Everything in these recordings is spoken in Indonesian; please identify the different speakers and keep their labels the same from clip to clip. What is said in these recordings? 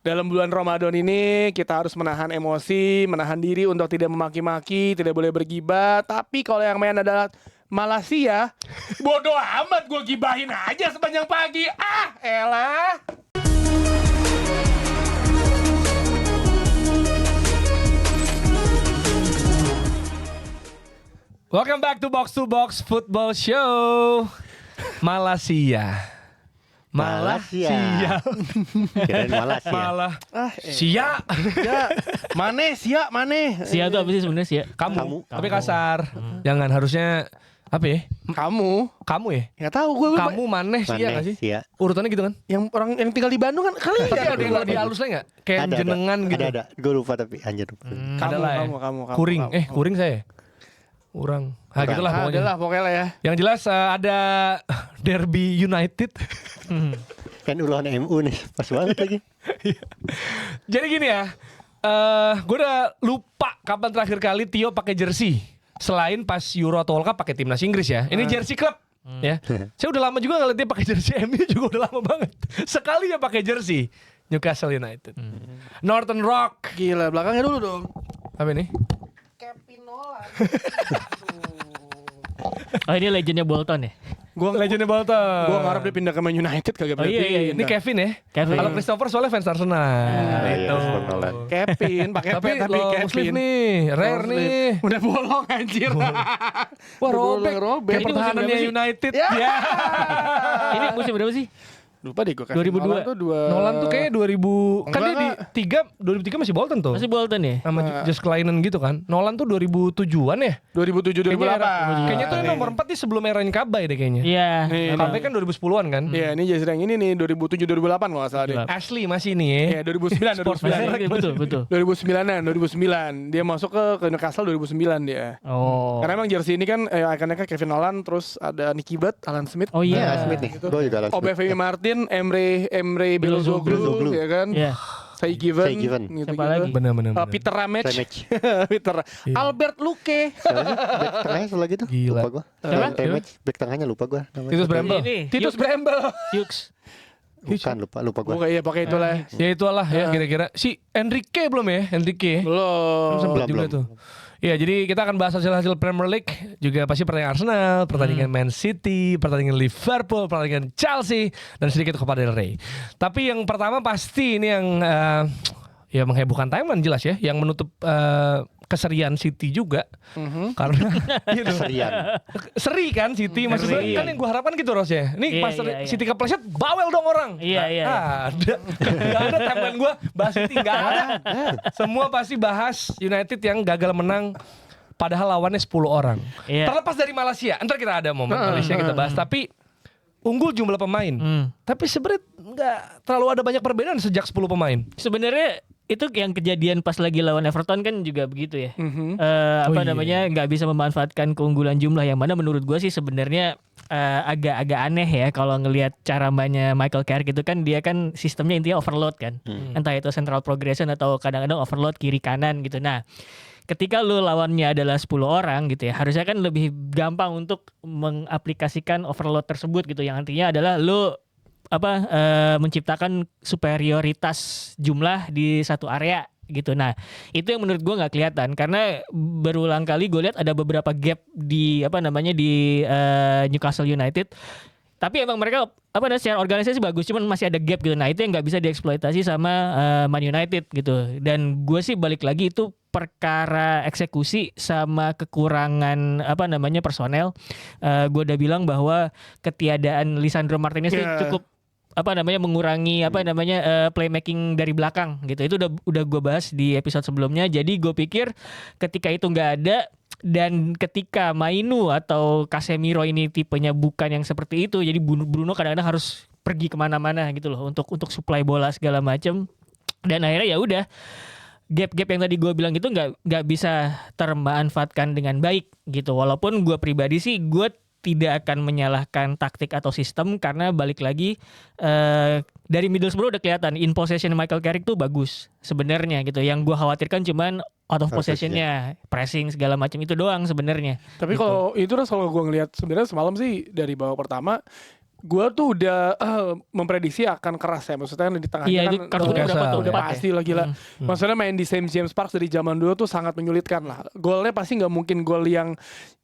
Speaker 1: Dalam bulan Ramadan ini kita harus menahan emosi, menahan diri untuk tidak memaki-maki, tidak boleh bergibah. Tapi kalau yang main adalah Malaysia, bodoh amat, gue gibahin aja sepanjang pagi. Ah, elah.
Speaker 2: Welcome back to Box Football Show. Malaysia.
Speaker 3: Kirain Malaysia.
Speaker 2: Malah Sia.
Speaker 1: Ya, Mane, Sia, Mane.
Speaker 4: Sia itu apa sih sebenarnya Sia?
Speaker 2: Kamu. Tapi kasar. Jangan, harusnya apa ya?
Speaker 1: Kamu
Speaker 2: Ya?
Speaker 1: nggak tahu gue.
Speaker 2: Kamu maneh Sia nggak sih?
Speaker 3: Sia.
Speaker 2: Urutannya gitu kan?
Speaker 1: Yang orang yang tinggal di Bandung kan kali
Speaker 2: Tapi
Speaker 1: ya.
Speaker 2: ada yang lebih halus lah nggak? Kayak
Speaker 3: Ada,
Speaker 2: jenengan gitu.
Speaker 3: Ada. Gue lupa tapi anjir lupa.
Speaker 2: Ada lah ya.
Speaker 1: Kamu.
Speaker 2: Kuring.
Speaker 1: kamu.
Speaker 2: Kuring saya. Urang. Gitulah
Speaker 1: Ah,
Speaker 2: pokoknya.
Speaker 1: adalah pokoknya ya.
Speaker 2: Yang jelas ada Derby United.
Speaker 3: Kan urusan MU nih, pas banget lagi.
Speaker 2: Jadi gini ya, gue udah lupa kapan terakhir kali Tio pakai jersey selain pas Euro atau World Cup pakai timnas Inggris ya. Ini jersey klub ya. Saya udah lama juga ngeliat dia pakai jersey MU juga udah lama banget. Sekali ya pakai jersey Newcastle United. Northern Rock.
Speaker 1: Gila, belakangnya dulu dong.
Speaker 2: Apa ini?
Speaker 1: Kevin Nolan.
Speaker 4: Oh ini legendnya Bolton ya?
Speaker 1: Gua
Speaker 2: Legendnya Bolton.
Speaker 1: Gua ngarep dia pindah ke Man United kagak
Speaker 4: Oh, iya, iya.
Speaker 2: Ini Kevin ya.
Speaker 4: Kevin.
Speaker 2: Kalau Christopher soalnya fans Arsenal.
Speaker 3: Iya, Christopher Nolan.
Speaker 1: Kevin pakai
Speaker 2: Tapi
Speaker 1: P tapi
Speaker 2: long
Speaker 1: Kevin.
Speaker 2: sleeve nih, rare
Speaker 1: Long
Speaker 2: nih.
Speaker 1: sleeve. Udah bolong anjir.
Speaker 2: Wah,
Speaker 1: Udah
Speaker 2: robek. Kayak
Speaker 4: Ini musim
Speaker 2: pertahanannya
Speaker 4: berapa sih?
Speaker 2: United.
Speaker 1: Ya.
Speaker 2: Ya.
Speaker 4: Ini musim berapa sih?
Speaker 1: Lupa deh gua.
Speaker 4: 2002.
Speaker 1: Nolan tuh
Speaker 2: Nolan tuh kayaknya 2000. Kan dia di
Speaker 1: Enggak.
Speaker 2: 2003 masih Bolton tuh.
Speaker 4: Masih Bolton ya?
Speaker 2: Sama Just Kleinen gitu kan. Nolan tuh 2007-an ya?
Speaker 1: 2007
Speaker 2: Kayaknya
Speaker 1: 2008.
Speaker 2: Kayaknya tuh nomor 4 nih sebelum eranya Kabay deh kayaknya.
Speaker 4: Iya.
Speaker 1: Nih,
Speaker 2: Kabay kan 2010-an kan.
Speaker 1: Iya, ini jersey yang ini nih 2007 2008 kalau enggak salah deh.
Speaker 2: Asli masih nih ya.
Speaker 1: Iya, 2009
Speaker 2: Sports
Speaker 1: 2009.
Speaker 4: Betul.
Speaker 1: 2009-an, 2009. Dia masuk ke Newcastle 2009 dia.
Speaker 4: Oh.
Speaker 1: Karena emang jersey ini kan ikonnya Kevin Nolan, terus ada Nicky Butt, Alan Smith.
Speaker 4: Oh
Speaker 3: Iya,
Speaker 4: iya.
Speaker 3: Smith nih. Gue juga Alan Smith.
Speaker 1: Obafemi Martin, Emre
Speaker 3: Belozoglu.
Speaker 1: Belozoglu, ya kan?
Speaker 4: Iya.
Speaker 1: Sai Given,
Speaker 3: Sai Given.
Speaker 1: gitu,
Speaker 4: Siapa lagi?
Speaker 2: Bener-bener.
Speaker 1: Peter Ramage,
Speaker 3: Ramage.
Speaker 1: Peter Albert Luque,
Speaker 3: Siapa sih? Back tengahnya satu lagi tuh.
Speaker 2: Gila.
Speaker 3: Lupa gue.
Speaker 4: Siapa?
Speaker 3: Ramage. Back tengahnya lupa gue.
Speaker 2: Titus Bramble.
Speaker 4: Ini,
Speaker 1: Titus
Speaker 4: Hughes.
Speaker 1: Bramble.
Speaker 4: Hughes.
Speaker 3: Bukan, lupa gue.
Speaker 1: Iya pakai itulah.
Speaker 2: Ya itulah ya kira-kira. Si Enrique belum ya? Enrique.
Speaker 1: Belum.
Speaker 2: Sempat juga
Speaker 3: Belum.
Speaker 2: tuh. Ya, jadi kita akan bahas hasil-hasil Premier League, juga pasti pertandingan Arsenal, pertandingan Man City, pertandingan Liverpool, pertandingan Chelsea, dan sedikit Copa del Rey. Tapi yang pertama pasti ini yang ya menghebohkan timeline jelas ya, yang menutup keserian City juga, karena gitu.
Speaker 3: Keserian.
Speaker 2: Seri kan City, maksudnya
Speaker 4: Seri.
Speaker 2: kan yang gue harapkan gitu Ros ya. Ini
Speaker 4: Iya,
Speaker 2: pas
Speaker 4: iya.
Speaker 2: City kepleset, bawel dong orang.
Speaker 4: Iya, iya.
Speaker 2: Gak ada timeline gue bahas City, gak ada. Semua pasti bahas United yang gagal menang padahal lawannya 10 orang.
Speaker 4: Iya.
Speaker 2: Terlepas dari Malaysia, ntar kita ada momen Malaysia kita bahas. Tapi unggul jumlah pemain. Tapi sebenarnya nggak terlalu ada banyak perbedaan sejak 10 pemain.
Speaker 4: Sebenarnya itu yang kejadian pas lagi lawan Everton kan juga begitu ya.
Speaker 2: Oh, iya.
Speaker 4: Namanya nggak bisa memanfaatkan keunggulan jumlah, yang mana menurut gue sih sebenarnya agak-agak aneh ya kalau ngelihat cara mainnya Michael Carrick itu kan, dia kan sistemnya intinya overload kan. Entah itu central progression atau kadang-kadang overload kiri kanan gitu. Nah, ketika lu lawannya adalah 10 orang gitu ya, harusnya kan lebih gampang untuk mengaplikasikan overload tersebut gitu, yang artinya adalah lu menciptakan superioritas jumlah di satu area gitu. Nah, itu yang menurut gue nggak kelihatan, karena berulang kali gue lihat ada beberapa gap di Newcastle United. Tapi emang mereka secara organisasi bagus, cuman masih ada gap gitu. Nah, itu yang nggak bisa dieksploitasi sama Man United gitu. Dan gue sih balik lagi itu perkara eksekusi sama kekurangan personel. Gue udah bilang bahwa ketiadaan Lisandro Martinez itu cukup mengurangi playmaking dari belakang gitu. Itu udah gue bahas di episode sebelumnya. Jadi gue pikir ketika itu nggak ada, dan ketika Mainu atau Casemiro ini tipenya bukan yang seperti itu, jadi Bruno kadang-kadang harus pergi kemana-mana gitu loh untuk supply bola segala macam. Dan akhirnya ya udah, gap-gap yang tadi gue bilang itu nggak bisa termanfaatkan dengan baik gitu. Walaupun gue pribadi sih gue tidak akan menyalahkan taktik atau sistem, karena balik lagi dari Middlesbrough udah kelihatan in possession Michael Carrick tuh bagus sebenarnya gitu. Yang gue khawatirkan cuman out of possessionnya, pressing segala macam itu doang sebenarnya.
Speaker 1: Tapi
Speaker 4: gitu.
Speaker 1: kalau itu kalau gue ngelihat sebenarnya semalam sih dari babak pertama Gua tuh udah memprediksi akan keras ya, maksudnya di tengahnya
Speaker 4: Iya,
Speaker 1: kan
Speaker 4: itu kartu kuning
Speaker 2: Newcastle,
Speaker 4: udah
Speaker 1: udah
Speaker 4: dapat
Speaker 1: pasti lah gila. Maksudnya main di St. James Park dari zaman dulu tuh sangat menyulitkan lah. Golnya pasti nggak mungkin gol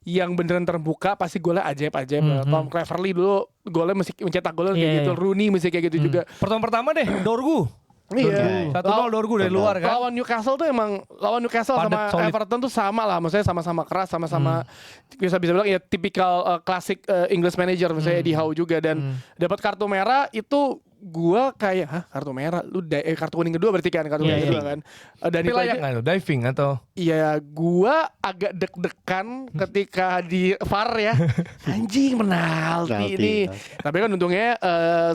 Speaker 1: yang beneran terbuka, pasti golnya ajaib-ajaib. Tom Cleverley dulu golnya mesti mencetak gol kayak
Speaker 4: Iya,
Speaker 1: gitu.
Speaker 4: iya.
Speaker 1: Rooney mesti kayak gitu juga.
Speaker 2: Pertama deh, Dorgu.
Speaker 1: Iya.
Speaker 2: 1-0 Dorgu dari luar kan.
Speaker 1: Lawan Newcastle
Speaker 2: Padat,
Speaker 1: sama
Speaker 2: solid.
Speaker 1: Everton tuh sama lah, maksudnya sama-sama keras, sama-sama bisa bilang ya tipikal klasik English manager, misalnya Eddie Howe juga, dan dapat kartu merah itu gua kayak kartu merah lu kartu kuning kedua berarti kan kartu
Speaker 4: Iya,
Speaker 1: kuning
Speaker 4: iya.
Speaker 1: kedua kan. Dan
Speaker 2: Tapi
Speaker 1: itu
Speaker 2: layak
Speaker 1: aja,
Speaker 2: nggak tuh? Diving atau?
Speaker 1: iya gua agak deg-degan ketika di VAR ya. Anjing penalti
Speaker 3: Penalti,
Speaker 1: ini. Tapi kan untungnya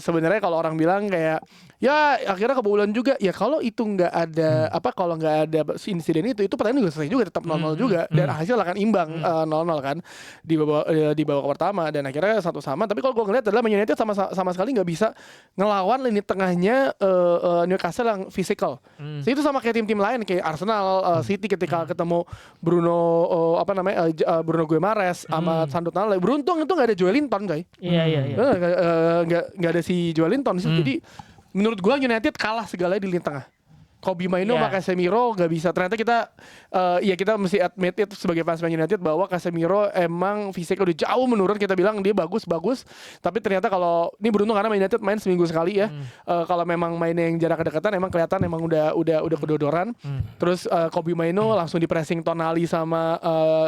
Speaker 1: sebenarnya kalau orang bilang kayak ya akhirnya kebobolan juga. Ya kalau itu nggak ada kalau nggak ada insiden itu pertandingan juga selesai juga, tetap 0-0 juga, dan hasil akan imbang 0-0 kan di babak pertama, dan akhirnya 1-1. Tapi kalau gue ngeliat adalah Man United sama sekali nggak bisa ngelawan lini tengahnya Newcastle yang physical. So, itu sama kayak tim-tim lain kayak Arsenal, City ketika ketemu Bruno Bruno Guimaraes sama Sandro Tonali. Beruntung itu nggak ada Joelinton, guys.
Speaker 4: Iya.
Speaker 1: Nggak ada si Joelinton. Jadi menurut gua United kalah segalanya di lini tengah. Kobe Maino sama Casemiro gak bisa. Ternyata kita kita mesti admit itu sebagai fans Man United bahwa Casemiro emang fisiknya udah jauh menurun. Kita bilang dia bagus, tapi ternyata kalau ini beruntung karena Man United main seminggu sekali ya. Kalau memang mainnya yang jarak kedekatan emang kelihatan emang udah kedodoran. Terus Kobe Maino langsung di pressing Tonali sama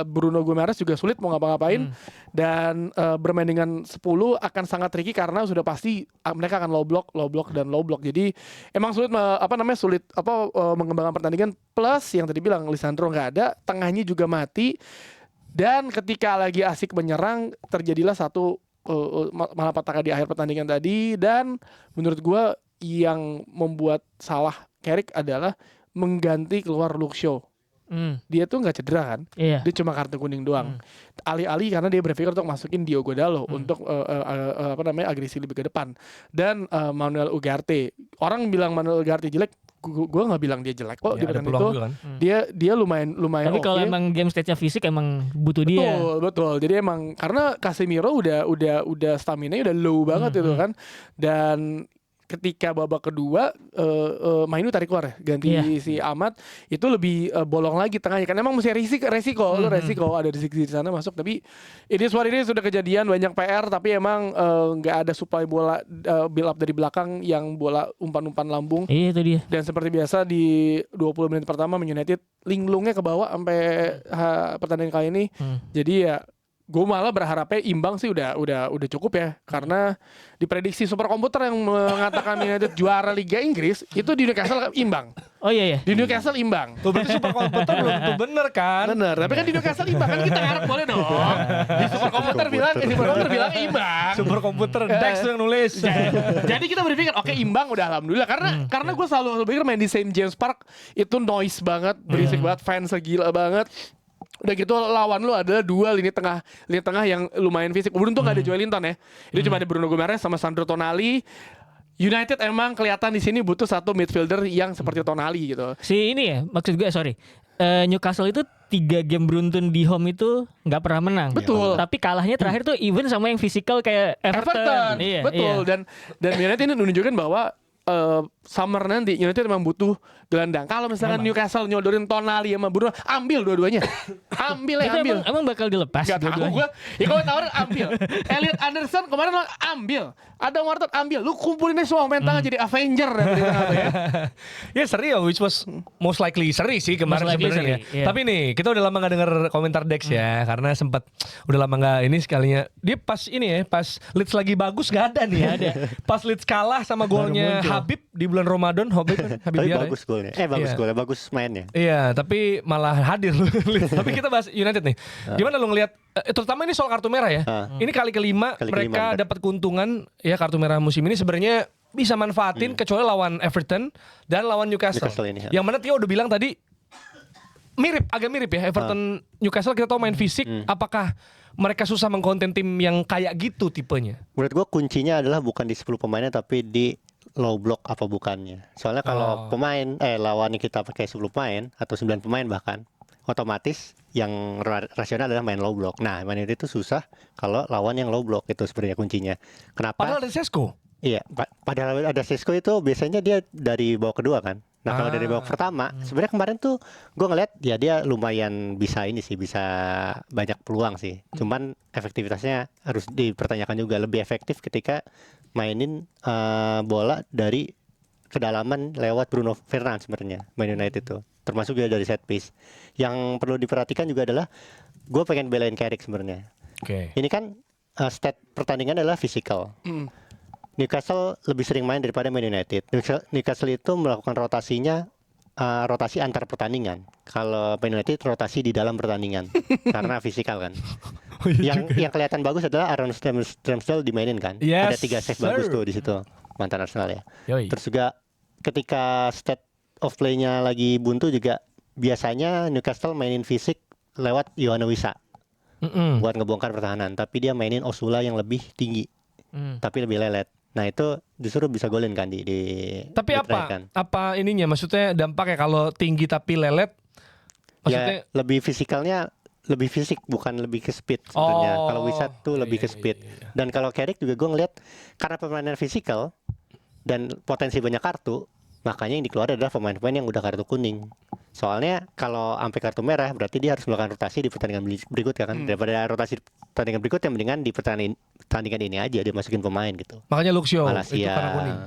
Speaker 1: Bruno Guimaraes juga sulit mau ngapa-ngapain. Dan bermain dengan 10 akan sangat tricky karena sudah pasti mereka akan low block. Jadi emang sulit mengembangkan pertandingan, plus yang tadi bilang Lisandro nggak ada, tengahnya juga mati, dan ketika lagi asik menyerang terjadilah satu malapetaka di akhir pertandingan tadi. Dan menurut gue yang membuat salah Carrick adalah mengganti keluar Luke Shaw. Dia tuh nggak cedera kan,
Speaker 4: Iya.
Speaker 1: dia cuma kartu kuning doang. Alih-alih karena dia berpikir untuk masukin Diogo Dalot untuk agresi lebih ke depan, dan Manuel Ugarte. Orang bilang Manuel Ugarte jelek, gue nggak bilang dia jelek kok.
Speaker 2: Ya, ada
Speaker 1: Di
Speaker 2: peluang
Speaker 1: itu
Speaker 2: juga kan.
Speaker 1: dia lumayan
Speaker 4: Tapi kalau
Speaker 1: oke.
Speaker 4: emang game stage-nya fisik emang butuh dia.
Speaker 1: Betul. Jadi emang karena Casemiro udah stamina-nya udah low banget itu kan, dan ketika babak kedua Mainu tarik keluar ya, ganti si Ahmad, itu lebih bolong lagi tengahnya kan. Emang mesti resiko ada di sana masuk. Tapi ini sudah kejadian banyak PR, tapi emang nggak ada supply bola build up dari belakang yang bola umpan-umpan lambung.
Speaker 4: Iya, itu dia.
Speaker 1: Dan seperti biasa di 20 menit pertama Man United linglungnya ke bawah sampai pertandingan kali ini. Jadi ya gue malah berharapnya imbang sih udah cukup ya, karena diprediksi superkomputer yang mengatakan United juara Liga Inggris itu di Newcastle imbang.
Speaker 4: Oh iya.
Speaker 1: Di Newcastle imbang.
Speaker 2: Tuh berarti super komputer belum tentu bener kan?
Speaker 1: Bener, tapi kan di Newcastle imbang kan, kita ngarep boleh dong. Di superkomputer bilang imbang.
Speaker 2: Super komputer Dex tuh yang nulis.
Speaker 1: Jadi kita berpikir oke, imbang udah alhamdulillah, karena gue selalu berpikir main di St. James Park itu noise banget, berisik banget, fans gila banget. Udah gitu lawan lu adalah dua lini tengah yang lumayan fisik. Beruntung gak ada Joelinton ya. Itu cuma ada Bruno Guimaraes sama Sandro Tonali. United emang kelihatan di sini butuh satu midfielder yang seperti Tonali gitu.
Speaker 4: Si ini ya, maksud gue Newcastle itu 3 game beruntun di home itu nggak pernah menang.
Speaker 1: Betul.
Speaker 4: Tapi kalahnya terakhir tuh even sama yang fisikal kayak Everton. Iya,
Speaker 1: betul.
Speaker 4: iya.
Speaker 1: Dan United ini menunjukkan bahwa summer nanti United memang butuh gelandang. Kalau misalkan Newcastle nyodorin Tonali sama Bruno, ambil dua-duanya. Ambil.
Speaker 4: Emang bakal dilepas.
Speaker 1: Gak tahu gue. Ya kalau tawarin ambil. Elliot Anderson kemarin lo ambil. Adam Wharton ambil. Lu kumpulin aja semua main tengah jadi Avenger dari tengah ya.
Speaker 2: Ya seri ya, which was most likely seri sih kemarin
Speaker 4: Most likely
Speaker 2: sebenarnya.
Speaker 4: seri, iya.
Speaker 2: Tapi nih kita udah lama gak denger komentar Dex ya, karena sempat udah lama gak ini sekalinya. Dia pas Leeds lagi bagus gak ada nih. Pas Leeds kalah sama golnya Habib di bulan Ramadan, Habib
Speaker 3: Tapi
Speaker 2: Diarra.
Speaker 3: bagus golnya. Bagus
Speaker 2: Iya.
Speaker 3: golnya, bagus mainnya.
Speaker 2: Iya, tapi malah hadir lu. Tapi kita bahas United nih. Gimana lu ngelihat terutama ini soal kartu merah ya. Ini kali kelima mereka dapat keuntungan ya, kartu merah musim ini sebenarnya bisa manfaatin kecuali lawan Everton dan lawan Newcastle.
Speaker 3: Ini,
Speaker 2: Yang mana Tio udah bilang tadi agak mirip ya Everton Newcastle, kita tahu main fisik. Apakah mereka susah mengkonten tim yang kayak gitu tipenya?
Speaker 3: Menurut gua kuncinya adalah bukan di 10 pemainnya tapi di low block apa bukannya. Soalnya kalau lawannya kita pakai 10 pemain atau 9 pemain bahkan, otomatis yang rasional adalah main low block. Nah, Man United itu susah kalau lawan yang low block, itu sebenarnya kuncinya. Kenapa?
Speaker 2: Padahal ada Sesko.
Speaker 3: Iya, padahal ada Sesko itu biasanya dia dari babak kedua kan. Nah, kalau dari babak pertama, sebenarnya kemarin tuh gue ngeliat ya dia lumayan bisa banyak peluang sih. Cuman efektivitasnya harus dipertanyakan juga, lebih efektif ketika mainin bola dari kedalaman lewat Bruno Fernandes sebenarnya Man United itu. Termasuk juga dari set piece. Yang perlu diperhatikan juga adalah gue pengen belain Carrick sebenarnya.
Speaker 2: Oke.
Speaker 3: Ini kan stat pertandingan adalah physical. Newcastle lebih sering main daripada Man United. Newcastle itu melakukan rotasi antar pertandingan. Kalau Man United rotasi di dalam pertandingan karena fisikal kan. Yang kelihatan bagus adalah Aaron Ramsdale dimainin kan.
Speaker 2: Yes,
Speaker 3: Ada 3 save
Speaker 2: sir.
Speaker 3: bagus tuh di situ, mantan Arsenal ya.
Speaker 2: Yoi.
Speaker 3: Terus juga ketika state of play-nya lagi buntu juga biasanya Newcastle mainin fisik lewat Yohana Wissa buat ngebongkar pertahanan. Tapi dia mainin Osula yang lebih tinggi, tapi lebih lelet. Nah itu justru bisa golin kan di
Speaker 2: Tapi
Speaker 3: diperhatikan.
Speaker 2: apa ininya? Maksudnya dampaknya kalau tinggi tapi lelet? Maksudnya
Speaker 3: Ya lebih fisik bukan lebih ke speed sebenarnya.
Speaker 2: Oh,
Speaker 3: Kalau Wissa tuh lebih ke
Speaker 2: iya,
Speaker 3: speed.
Speaker 2: iya.
Speaker 3: Dan kalau Carrick juga gue ngeliat karena permainan fisikal dan potensi banyak kartu, makanya yang dikeluarkan adalah pemain-pemain yang udah kartu kuning. Soalnya kalau sampai kartu merah berarti dia harus melakukan rotasi di pertandingan berikutnya kan. Daripada rotasi pertandingan berikutnya mendingan di pertandingan ini aja dia masukin pemain gitu.
Speaker 2: makanya Luxio itu
Speaker 3: Malaysia,
Speaker 2: karena kuning.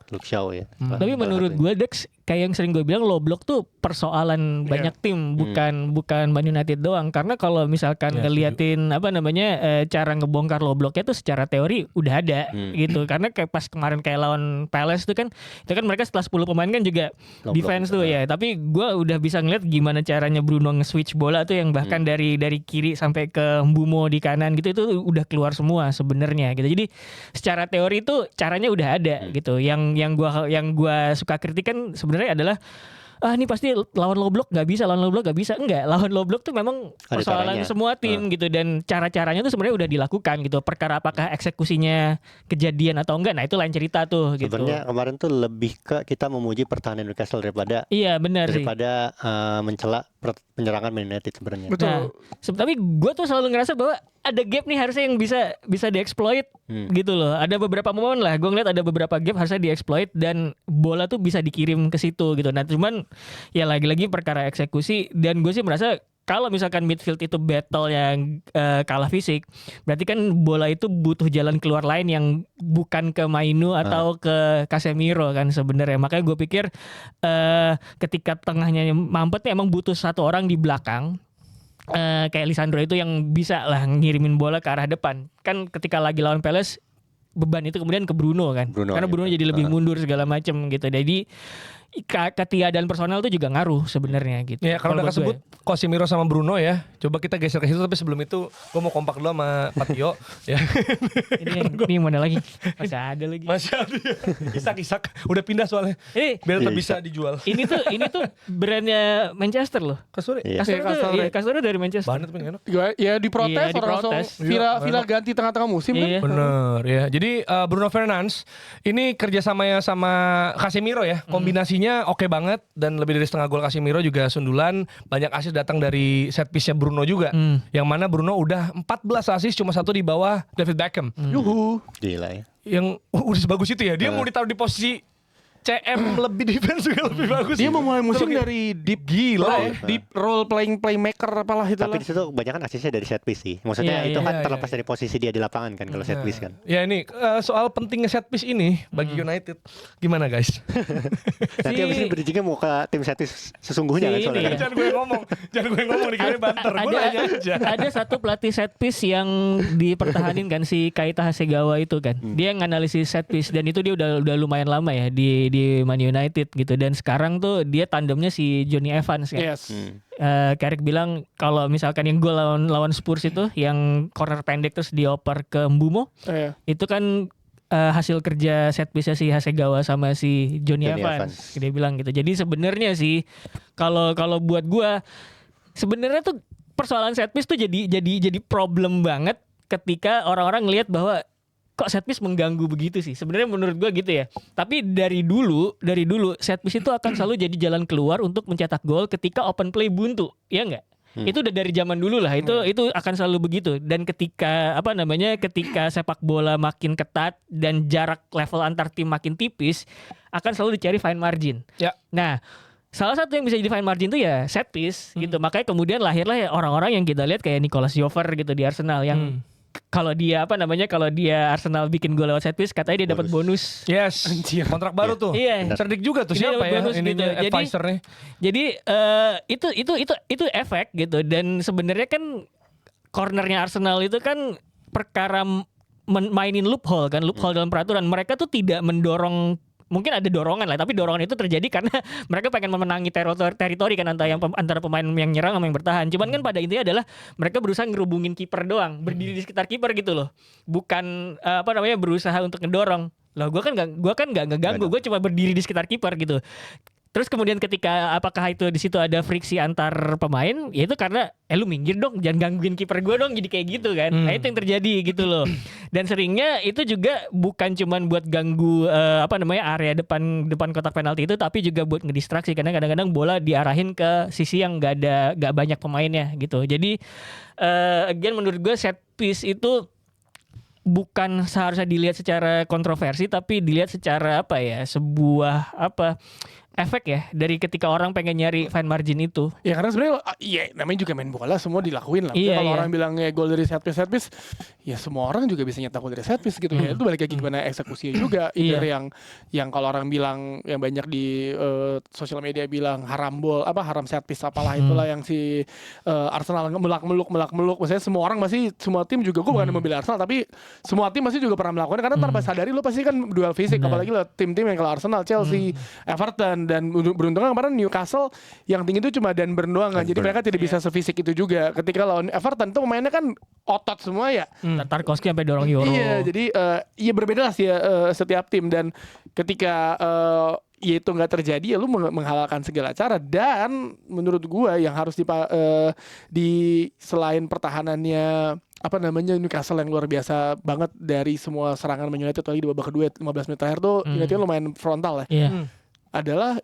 Speaker 3: Luke Shaw ya.
Speaker 4: Tapi menurut gue Dex, kayak yang sering gue bilang low block tuh persoalan banyak tim, bukan Man United doang. Karena kalau misalkan
Speaker 2: Ya,
Speaker 4: ngeliatin cara ngebongkar low blocknya tuh secara teori udah ada gitu. Karena kayak pas kemarin kayak lawan Palace tuh kan, itu kan mereka setelah 10 pemain kan juga
Speaker 3: Low
Speaker 4: defense
Speaker 3: block,
Speaker 4: tuh ya. Tapi gue udah bisa ngeliat gimana caranya Bruno nge-switch bola tuh yang bahkan dari kiri sampai ke Mbumo di kanan gitu, itu udah keluar semua sebenarnya gitu. Jadi secara teori itu caranya udah ada gitu. Yang gua suka kritik kan sebenarnya adalah ini pasti lawan low block nggak bisa, enggak, lawan low block tuh memang
Speaker 3: Ada
Speaker 4: persoalan
Speaker 3: caranya.
Speaker 4: semua tim gitu, dan cara-caranya tuh sebenarnya udah dilakukan gitu. Perkara apakah eksekusinya kejadian atau enggak, nah itu lain cerita tuh gitu.
Speaker 3: Sebenarnya kemarin tuh lebih ke kita memuji pertahanan Newcastle daripada
Speaker 4: Iya benar sih.
Speaker 3: mencela penyerangan Man United sebenarnya.
Speaker 1: Betul.
Speaker 4: Nah, tapi gue tuh selalu ngerasa bahwa ada gap nih harusnya yang bisa dieksploit gitu loh. Ada beberapa momen lah, gue ngeliat ada beberapa gap harusnya dieksploit dan bola tuh bisa dikirim ke situ gitu. Nah cuman ya lagi-lagi perkara eksekusi, dan gue sih merasa kalau misalkan midfield itu battle yang kalah fisik, berarti kan bola itu butuh jalan keluar lain yang bukan ke Mainu atau ke Casemiro kan sebenarnya. Makanya gue pikir ketika tengahnya mampet nih emang butuh satu orang di belakang. Kayak Lisandro itu yang bisa lah ngirimin bola ke arah depan. Kan ketika lagi lawan Palace, beban itu kemudian ke Bruno kan. Karena Bruno jadi lebih mundur segala macam gitu. Jadi ketiadaan personal itu juga ngaruh sebenarnya gitu.
Speaker 2: Ya kalau udah
Speaker 4: buat gue.
Speaker 2: kesebut Casemiro sama Bruno ya, coba kita geser ke situ. Tapi sebelum itu gue mau kompak dulu sama Patio ya.
Speaker 4: Ini mana lagi? Masih ada lagi.
Speaker 2: Masih ada ya. Isak udah pindah soalnya. Biar tetap bisa dijual.
Speaker 4: Ini tuh brandnya Manchester loh.
Speaker 2: Kasuri.
Speaker 3: Iya.
Speaker 4: Kasur dari Manchester.
Speaker 2: Bahannya tapi nggak enak.
Speaker 1: Ya diprotes,
Speaker 4: Iya,
Speaker 1: orang langsung
Speaker 4: diprotes.
Speaker 1: Villa ganti tengah-tengah musim
Speaker 4: Iya.
Speaker 1: kan.
Speaker 2: Bener ya. Jadi Bruno Fernandes ini kerjasamanya sama Casemiro ya. Kombinasinya oke banget, dan lebih dari setengah gol Casemiro juga sundulan. Banyak assist datang dari set piece-nya Bruno juga. Yang mana Bruno udah 14 assist, cuma 1 di bawah David Beckham.
Speaker 1: Yuhu.
Speaker 3: Gila ya.
Speaker 2: Yang udah sebagus itu ya. Dia mau ditaruh di posisi CM lebih defense juga lebih bagus.
Speaker 1: Dia memulai musim dari deep
Speaker 2: Gila ya.
Speaker 1: deep role playing playmaker apalah itu
Speaker 3: Tapi
Speaker 1: lah.
Speaker 3: di situ kebanyakan asisnya dari set piece sih. Maksudnya
Speaker 4: Iya,
Speaker 3: itu
Speaker 4: iya,
Speaker 3: kan
Speaker 2: iya,
Speaker 3: terlepas dari posisi dia di lapangan kan kalau set piece kan.
Speaker 2: Ya ini soal pentingnya set piece ini bagi United. Gimana guys?
Speaker 3: Nanti abis ini bridgingnya mau ke tim set piece sesungguhnya kan
Speaker 4: Si
Speaker 3: soalnya.
Speaker 4: ini ya.
Speaker 2: Jangan gue ngomong dikira banter. Gue nanya aja.
Speaker 4: Ada satu pelatih set piece yang dipertahanin kan, si Keita Hasegawa itu kan. Dia nganalisis set piece, dan itu dia udah lumayan lama ya di Man United gitu, dan sekarang tuh dia tandemnya si Johnny Evans kan.
Speaker 1: Yes.
Speaker 4: Carrick bilang kalau misalkan yang gol lawan Spurs itu yang corner pendek terus dioper ke Mbumo,
Speaker 1: Iya.
Speaker 4: itu kan hasil kerja set piece si Hasegawa sama si Johnny
Speaker 3: Johnny
Speaker 4: Evans. Dia bilang gitu. Jadi sebenarnya sih kalau buat gua sebenarnya tuh persoalan set piece tuh jadi problem banget ketika orang-orang ngelihat bahwa kok set piece mengganggu begitu sih. Sebenarnya menurut gue gitu ya. Tapi dari dulu set piece itu akan selalu jadi jalan keluar untuk mencetak gol ketika open play buntu, ya enggak? Itu udah dari zaman dulu lah. Itu akan selalu begitu. Dan ketika ketika sepak bola makin ketat dan jarak level antar tim makin tipis, akan selalu dicari fine margin.
Speaker 2: Ya.
Speaker 4: Nah, salah satu yang bisa jadi fine margin itu ya set piece gitu. Makanya kemudian lahirlah ya orang-orang yang kita lihat kayak Nicolas Jover gitu di Arsenal yang kalau dia Arsenal bikin gol lewat set piece katanya dia dapat bonus.
Speaker 2: Yes.
Speaker 1: Anjir.
Speaker 2: Kontrak baru tuh.
Speaker 4: Iya.
Speaker 2: Cerdik juga tuh,
Speaker 4: Ini
Speaker 2: siapa
Speaker 4: dapat
Speaker 2: ya
Speaker 4: bonus
Speaker 2: ininya
Speaker 4: gitu.
Speaker 2: advisornya.
Speaker 4: Jadi itu efek gitu. Dan sebenarnya kan cornernya Arsenal itu kan perkara mainin loophole dalam peraturan. Mereka tuh tidak mendorong, mungkin ada dorongan lah, tapi dorongan itu terjadi karena mereka pengen memenangi teritori kan antara pemain yang nyerang sama yang bertahan. Cuman kan pada intinya adalah mereka berusaha ngerubungin kiper doang, berdiri di sekitar kiper gitu loh. Bukan berusaha untuk ngedorong. Loh, gue kan nggak ngeganggu, gue cuma berdiri di sekitar kiper gitu. Terus kemudian ketika apakah itu di situ ada friksi antar pemain, ya itu karena lu minggir dong, jangan gangguin kiper gue dong, jadi kayak gitu kan. Nah itu yang terjadi gitu loh. Dan seringnya itu juga bukan cuman buat ganggu area depan kotak penalti itu, tapi juga buat ngedistraksi karena kadang-kadang bola diarahin ke sisi yang nggak banyak pemainnya gitu. Jadi again menurut gue set piece itu bukan seharusnya dilihat secara kontroversi, tapi dilihat secara sebuah efek ya dari ketika orang pengen nyari fine margin itu.
Speaker 1: Ya karena sebenarnya namanya juga main bola, semua dilakuin lah.
Speaker 4: Iya,
Speaker 1: Kalau
Speaker 4: iya.
Speaker 1: orang bilang gol dari set piece, ya semua orang juga bisa nyetak gol dari set piece gitu ya. Itu balik lagi gimana eksekusinya juga.
Speaker 4: Iya.
Speaker 1: Either yang kalau orang bilang yang banyak di sosial media bilang haram set piece apalah itulah yang si Arsenal meluk-meluk. Maksudnya semua tim juga, gue bukan membela Arsenal, tapi semua tim pasti juga pernah melakukannya karena tanpa sadari lo pasti kan duel fisik, apalagi lo tim-tim yang kalau Arsenal, Chelsea, Everton, dan beruntungnya kemarin Newcastle yang tinggi itu cuma Dan Burn doang kan. Jadi mereka tidak bisa sefisik itu juga. Ketika lawan Everton tuh pemainnya kan otot semua ya.
Speaker 4: Tarkowski sampai dorong Euro.
Speaker 1: Iya, jadi berbeda lah sih setiap tim. Dan ketika itu nggak terjadi, ya lu menghalalkan segala cara. Dan menurut gua yang harus di selain pertahanannya Newcastle yang luar biasa banget dari semua serangan Man United lagi di babak kedua 15 menit terakhir tuh United lumayan frontal ya.
Speaker 4: Iya.
Speaker 1: Adalah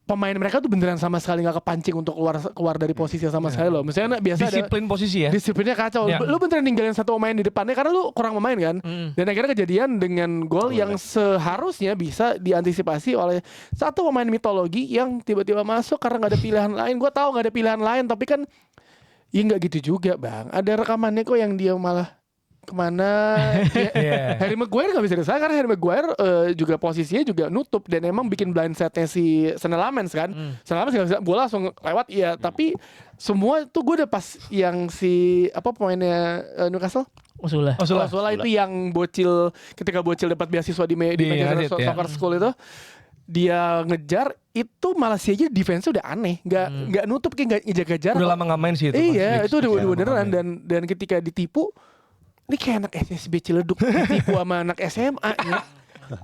Speaker 1: pemain mereka tuh beneran sama sekali nggak kepancing untuk keluar dari posisi sama sekali loh. Misalnya biasa
Speaker 2: Disiplin posisi ya.
Speaker 1: disiplinnya kacau.
Speaker 2: Ya.
Speaker 1: Lu beneran ninggalin satu pemain di depannya karena lu kurang pemain kan. Dan akhirnya kejadian dengan gol yang seharusnya bisa diantisipasi oleh satu pemain mitologi yang tiba-tiba masuk karena nggak ada pilihan lain. Gue tahu nggak ada pilihan lain, tapi kan ya nggak gitu juga bang. Ada rekamannya kok yang dia malah kemana Harry Maguire gak bisa disalahin karena Harry Maguire juga posisinya juga nutup dan emang bikin blind setnya si Senelamens kan. Senelamens gak bisa, bola langsung lewat tapi semua tuh gue udah pas yang si pemainnya Newcastle
Speaker 4: Osula
Speaker 1: itu yang ketika bocil dapat beasiswa di Manchester Soccer School itu dia ngejar itu malah sih aja defense udah aneh, nggak nutup kayak nggak jaga jarak.
Speaker 2: Udah lama nggak main sih itu.
Speaker 1: Iya, itu udah beneran dan ketika ditipu ini kayak anak SSB Ciledug ditipu sama anak SMA ya.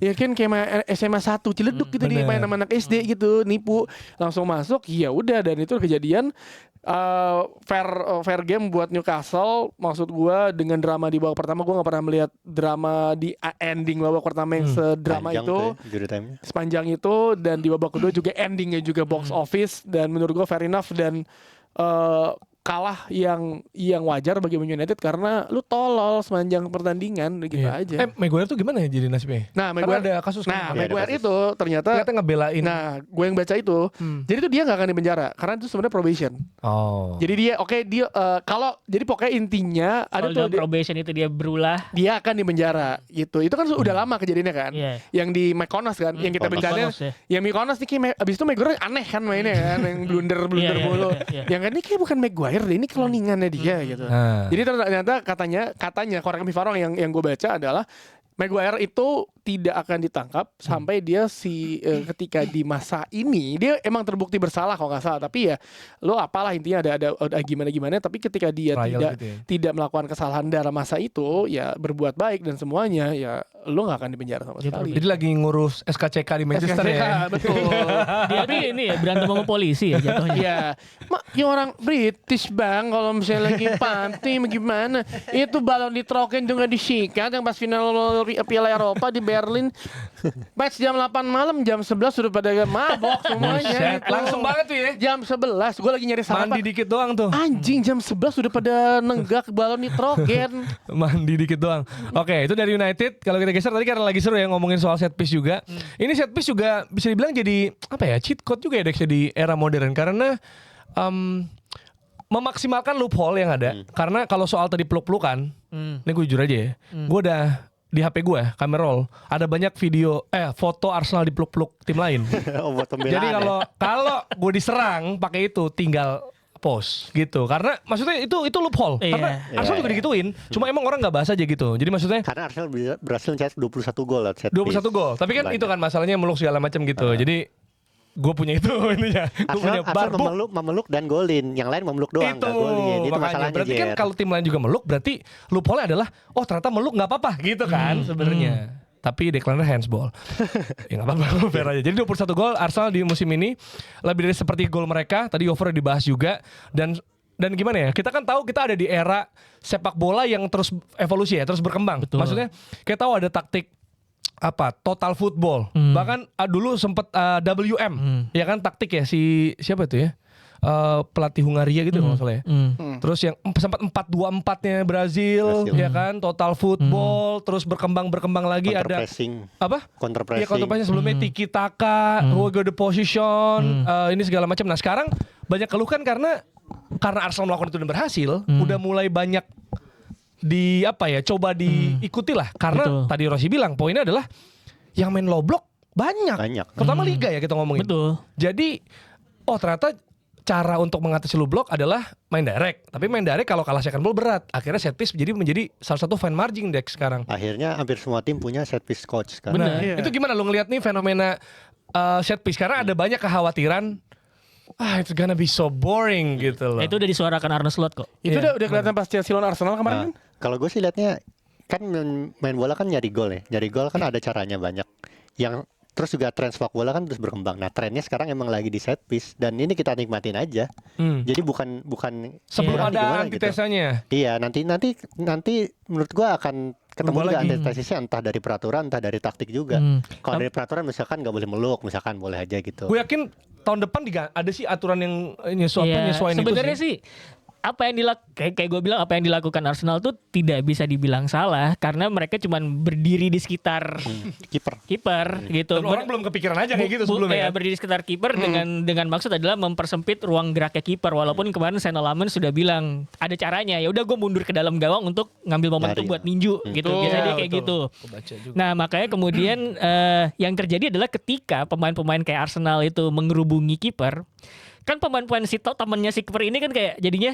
Speaker 1: Ya kan kayak SMA 1 Ciledug gitu dia main sama anak SD gitu, nipu langsung masuk. Ya udah, dan itu kejadian fair game buat Newcastle. Maksud gua dengan drama di babak pertama, gua nggak pernah melihat drama di ending babak pertama yang sedrama itu sepanjang itu, dan di babak kedua juga endingnya juga box office, dan menurut gua fair enough dan kalah yang wajar bagi Man United karena lu tolol sepanjang pertandingan gitu aja.
Speaker 2: Maguire tuh gimana ya jadi nasibnya?
Speaker 1: Nah,
Speaker 2: Maguire ada kasus.
Speaker 1: Maguire itu ternyata
Speaker 2: ngebelain.
Speaker 1: Nah, gue yang baca itu, jadi itu dia nggak akan dipenjara karena itu sebenarnya probation.
Speaker 2: Oh.
Speaker 1: Jadi dia kalau jadi pokoknya intinya ada tuh
Speaker 4: probation itu dia berulah,
Speaker 1: dia akan dipenjara gitu. Itu kan udah lama kejadiannya kan. Yang di Mykonos kan, yang kita bencana. Yang Mykonos nih abis itu Maguire aneh kan mainnya kan, yang blunder mulu. Yang kan ini kayak bukan Maguire, ini cloningannya dia gitu. Jadi ternyata katanya korek Mifarong yang gue baca adalah Maguire itu tidak akan ditangkap sampai dia ketika di masa ini dia emang terbukti bersalah kalau nggak salah, tapi ya lo apalah intinya ada gimana tapi ketika dia tidak melakukan kesalahan dalam masa itu ya berbuat baik dan semuanya ya lo nggak akan dipenjara sama sekali.
Speaker 2: Jadi lagi ngurus SKCK di Manchester ya.
Speaker 1: Betul.
Speaker 4: Tapi ini ya berantem sama polisi ya jatuhnya.
Speaker 1: Iya. Yang orang British bang kalau misalnya lagi party gimana itu balon ditrokin juga disikat yang pas final Piala Eropa di Berlin. Match jam 8 malam, jam 11 sudah pada mabok semuanya.
Speaker 2: Buset, langsung banget tuh ya.
Speaker 1: Jam 11, gue lagi nyari sarapan.
Speaker 2: Mandi dikit doang tuh.
Speaker 1: Anjing jam 11 sudah pada nenggak balon nitrogen.
Speaker 2: Mandi dikit doang. Oke, itu dari United. Kalau kita geser tadi karena lagi seru ya ngomongin soal set piece juga. Ini set piece juga bisa dibilang jadi apa ya? Cheat code juga ya Dex ya di era modern karena memaksimalkan loophole yang ada. Karena kalau soal tadi peluk-pelukan, ini gue jujur aja ya. Gue udah di HP gue, camera roll, ada banyak video foto Arsenal dipeluk-peluk tim lain.
Speaker 3: Oh, buat pembelaan.
Speaker 2: Jadi
Speaker 3: ya.
Speaker 2: kalau gue diserang pakai itu tinggal post gitu. Karena maksudnya itu loophole.
Speaker 4: Iya.
Speaker 2: Karena Arsenal juga digituin. Cuma emang orang nggak bahas aja gitu. Jadi maksudnya
Speaker 3: Karena Arsenal berhasil mencetak 21 gol lewat set
Speaker 2: 21
Speaker 3: piece.
Speaker 2: gol. Tapi kan
Speaker 3: Banyak.
Speaker 2: itu kan masalahnya meluk segala macam gitu. Jadi gue punya itu ininya. Gue punya
Speaker 3: Arsenal
Speaker 2: barbuk.
Speaker 3: memeluk dan golin. Yang lain memeluk doang,
Speaker 2: Itu
Speaker 3: nggak golin. Itu
Speaker 2: makanya.
Speaker 3: masalahnya.
Speaker 2: Berarti kan
Speaker 3: Jer.
Speaker 2: kalau tim lain juga meluk, berarti loophole adalah oh ternyata meluk nggak apa-apa gitu kan sebenarnya. Tapi Declan Rice handsball. Ya nggak apa-apa, fair aja. Jadi 21 gol Arsenal di musim ini lebih dari seperti gol mereka. Tadi over dibahas juga dan gimana ya? Kita kan tahu kita ada di era sepak bola yang terus evolusi ya, terus berkembang.
Speaker 4: Betul.
Speaker 2: Maksudnya kita tahu ada taktik apa total football bahkan dulu sempet WM ya kan taktik ya siapa itu ya pelatih Hungaria gitu kalau nggak salah ya. Terus yang sempat 4-2-4-nya Brazil ya kan total football terus berkembang lagi
Speaker 3: Counter
Speaker 2: ada
Speaker 3: pressing.
Speaker 2: apa
Speaker 3: Counter
Speaker 2: ya
Speaker 3: pressing.
Speaker 2: counter pressing sebelumnya tiki taka who got the position ini segala macam. Nah sekarang banyak keluhan karena Arsenal melakukan itu dan berhasil udah mulai banyak coba diikuti lah karena
Speaker 4: Betul.
Speaker 2: tadi Rossi bilang poinnya adalah yang main low block banyak. Terutama liga ya kita ngomongin.
Speaker 4: Betul.
Speaker 2: Jadi ternyata cara untuk mengatasi low block adalah main direct. Tapi main direct kalau kalah second ball berat. Akhirnya set piece menjadi salah satu fine margin Dex sekarang.
Speaker 3: Akhirnya hampir semua tim punya set piece coach kan.
Speaker 4: Benar.
Speaker 1: Iya.
Speaker 2: Itu gimana lu ngelihat nih fenomena set piece karena ada banyak kekhawatiran it's gonna be so boring gitu loh.
Speaker 4: Itu udah disuarakan Arne Slot kok.
Speaker 1: Itu
Speaker 2: Iya.
Speaker 1: udah kelihatan pas Chelsea lawan Arsenal kemarin kan?
Speaker 3: Kalau gue sih liatnya kan main bola kan nyari gol ya. Nyari gol kan ada caranya banyak. Yang terus juga tren sepak bola kan terus berkembang. Nah trennya sekarang emang lagi di set piece dan ini kita nikmatin aja. Jadi bukan
Speaker 2: Sebelum
Speaker 3: gimana,
Speaker 2: ada
Speaker 3: gimana gitu.
Speaker 2: antitesanya.
Speaker 3: Iya nanti menurut gua akan ketemu
Speaker 2: Berubah
Speaker 3: juga
Speaker 2: lagi.
Speaker 3: antitesisnya entah dari peraturan entah dari taktik juga. Kalau dari peraturan misalkan nggak boleh meluk misalkan boleh aja gitu.
Speaker 2: Gue yakin tahun depan ada sih aturan yang nyesuaiin itu
Speaker 4: Sebenarnya
Speaker 2: sih.
Speaker 4: sih apa yang kayak gue bilang apa yang dilakukan Arsenal tuh tidak bisa dibilang salah karena mereka cuman berdiri di sekitar kiper gitu.
Speaker 2: Dan orang belum kepikiran aja kayak gitu sebelumnya.
Speaker 4: Ya, berdiri di sekitar kiper dengan maksud adalah mempersempit ruang geraknya kiper walaupun kemarin Seno Lammens sudah bilang ada caranya ya udah gue mundur ke dalam gawang untuk ngambil momentum
Speaker 3: Lari.
Speaker 4: buat ninju gitu.
Speaker 1: Betul.
Speaker 4: Biasanya dia
Speaker 2: Iya,
Speaker 4: kayak
Speaker 2: betul.
Speaker 4: gitu.
Speaker 2: Aku baca juga.
Speaker 4: Nah makanya kemudian yang terjadi adalah ketika pemain-pemain kayak Arsenal itu mengerubungi kiper, kan pemain-pemain temannya si kiper ini kan kayak jadinya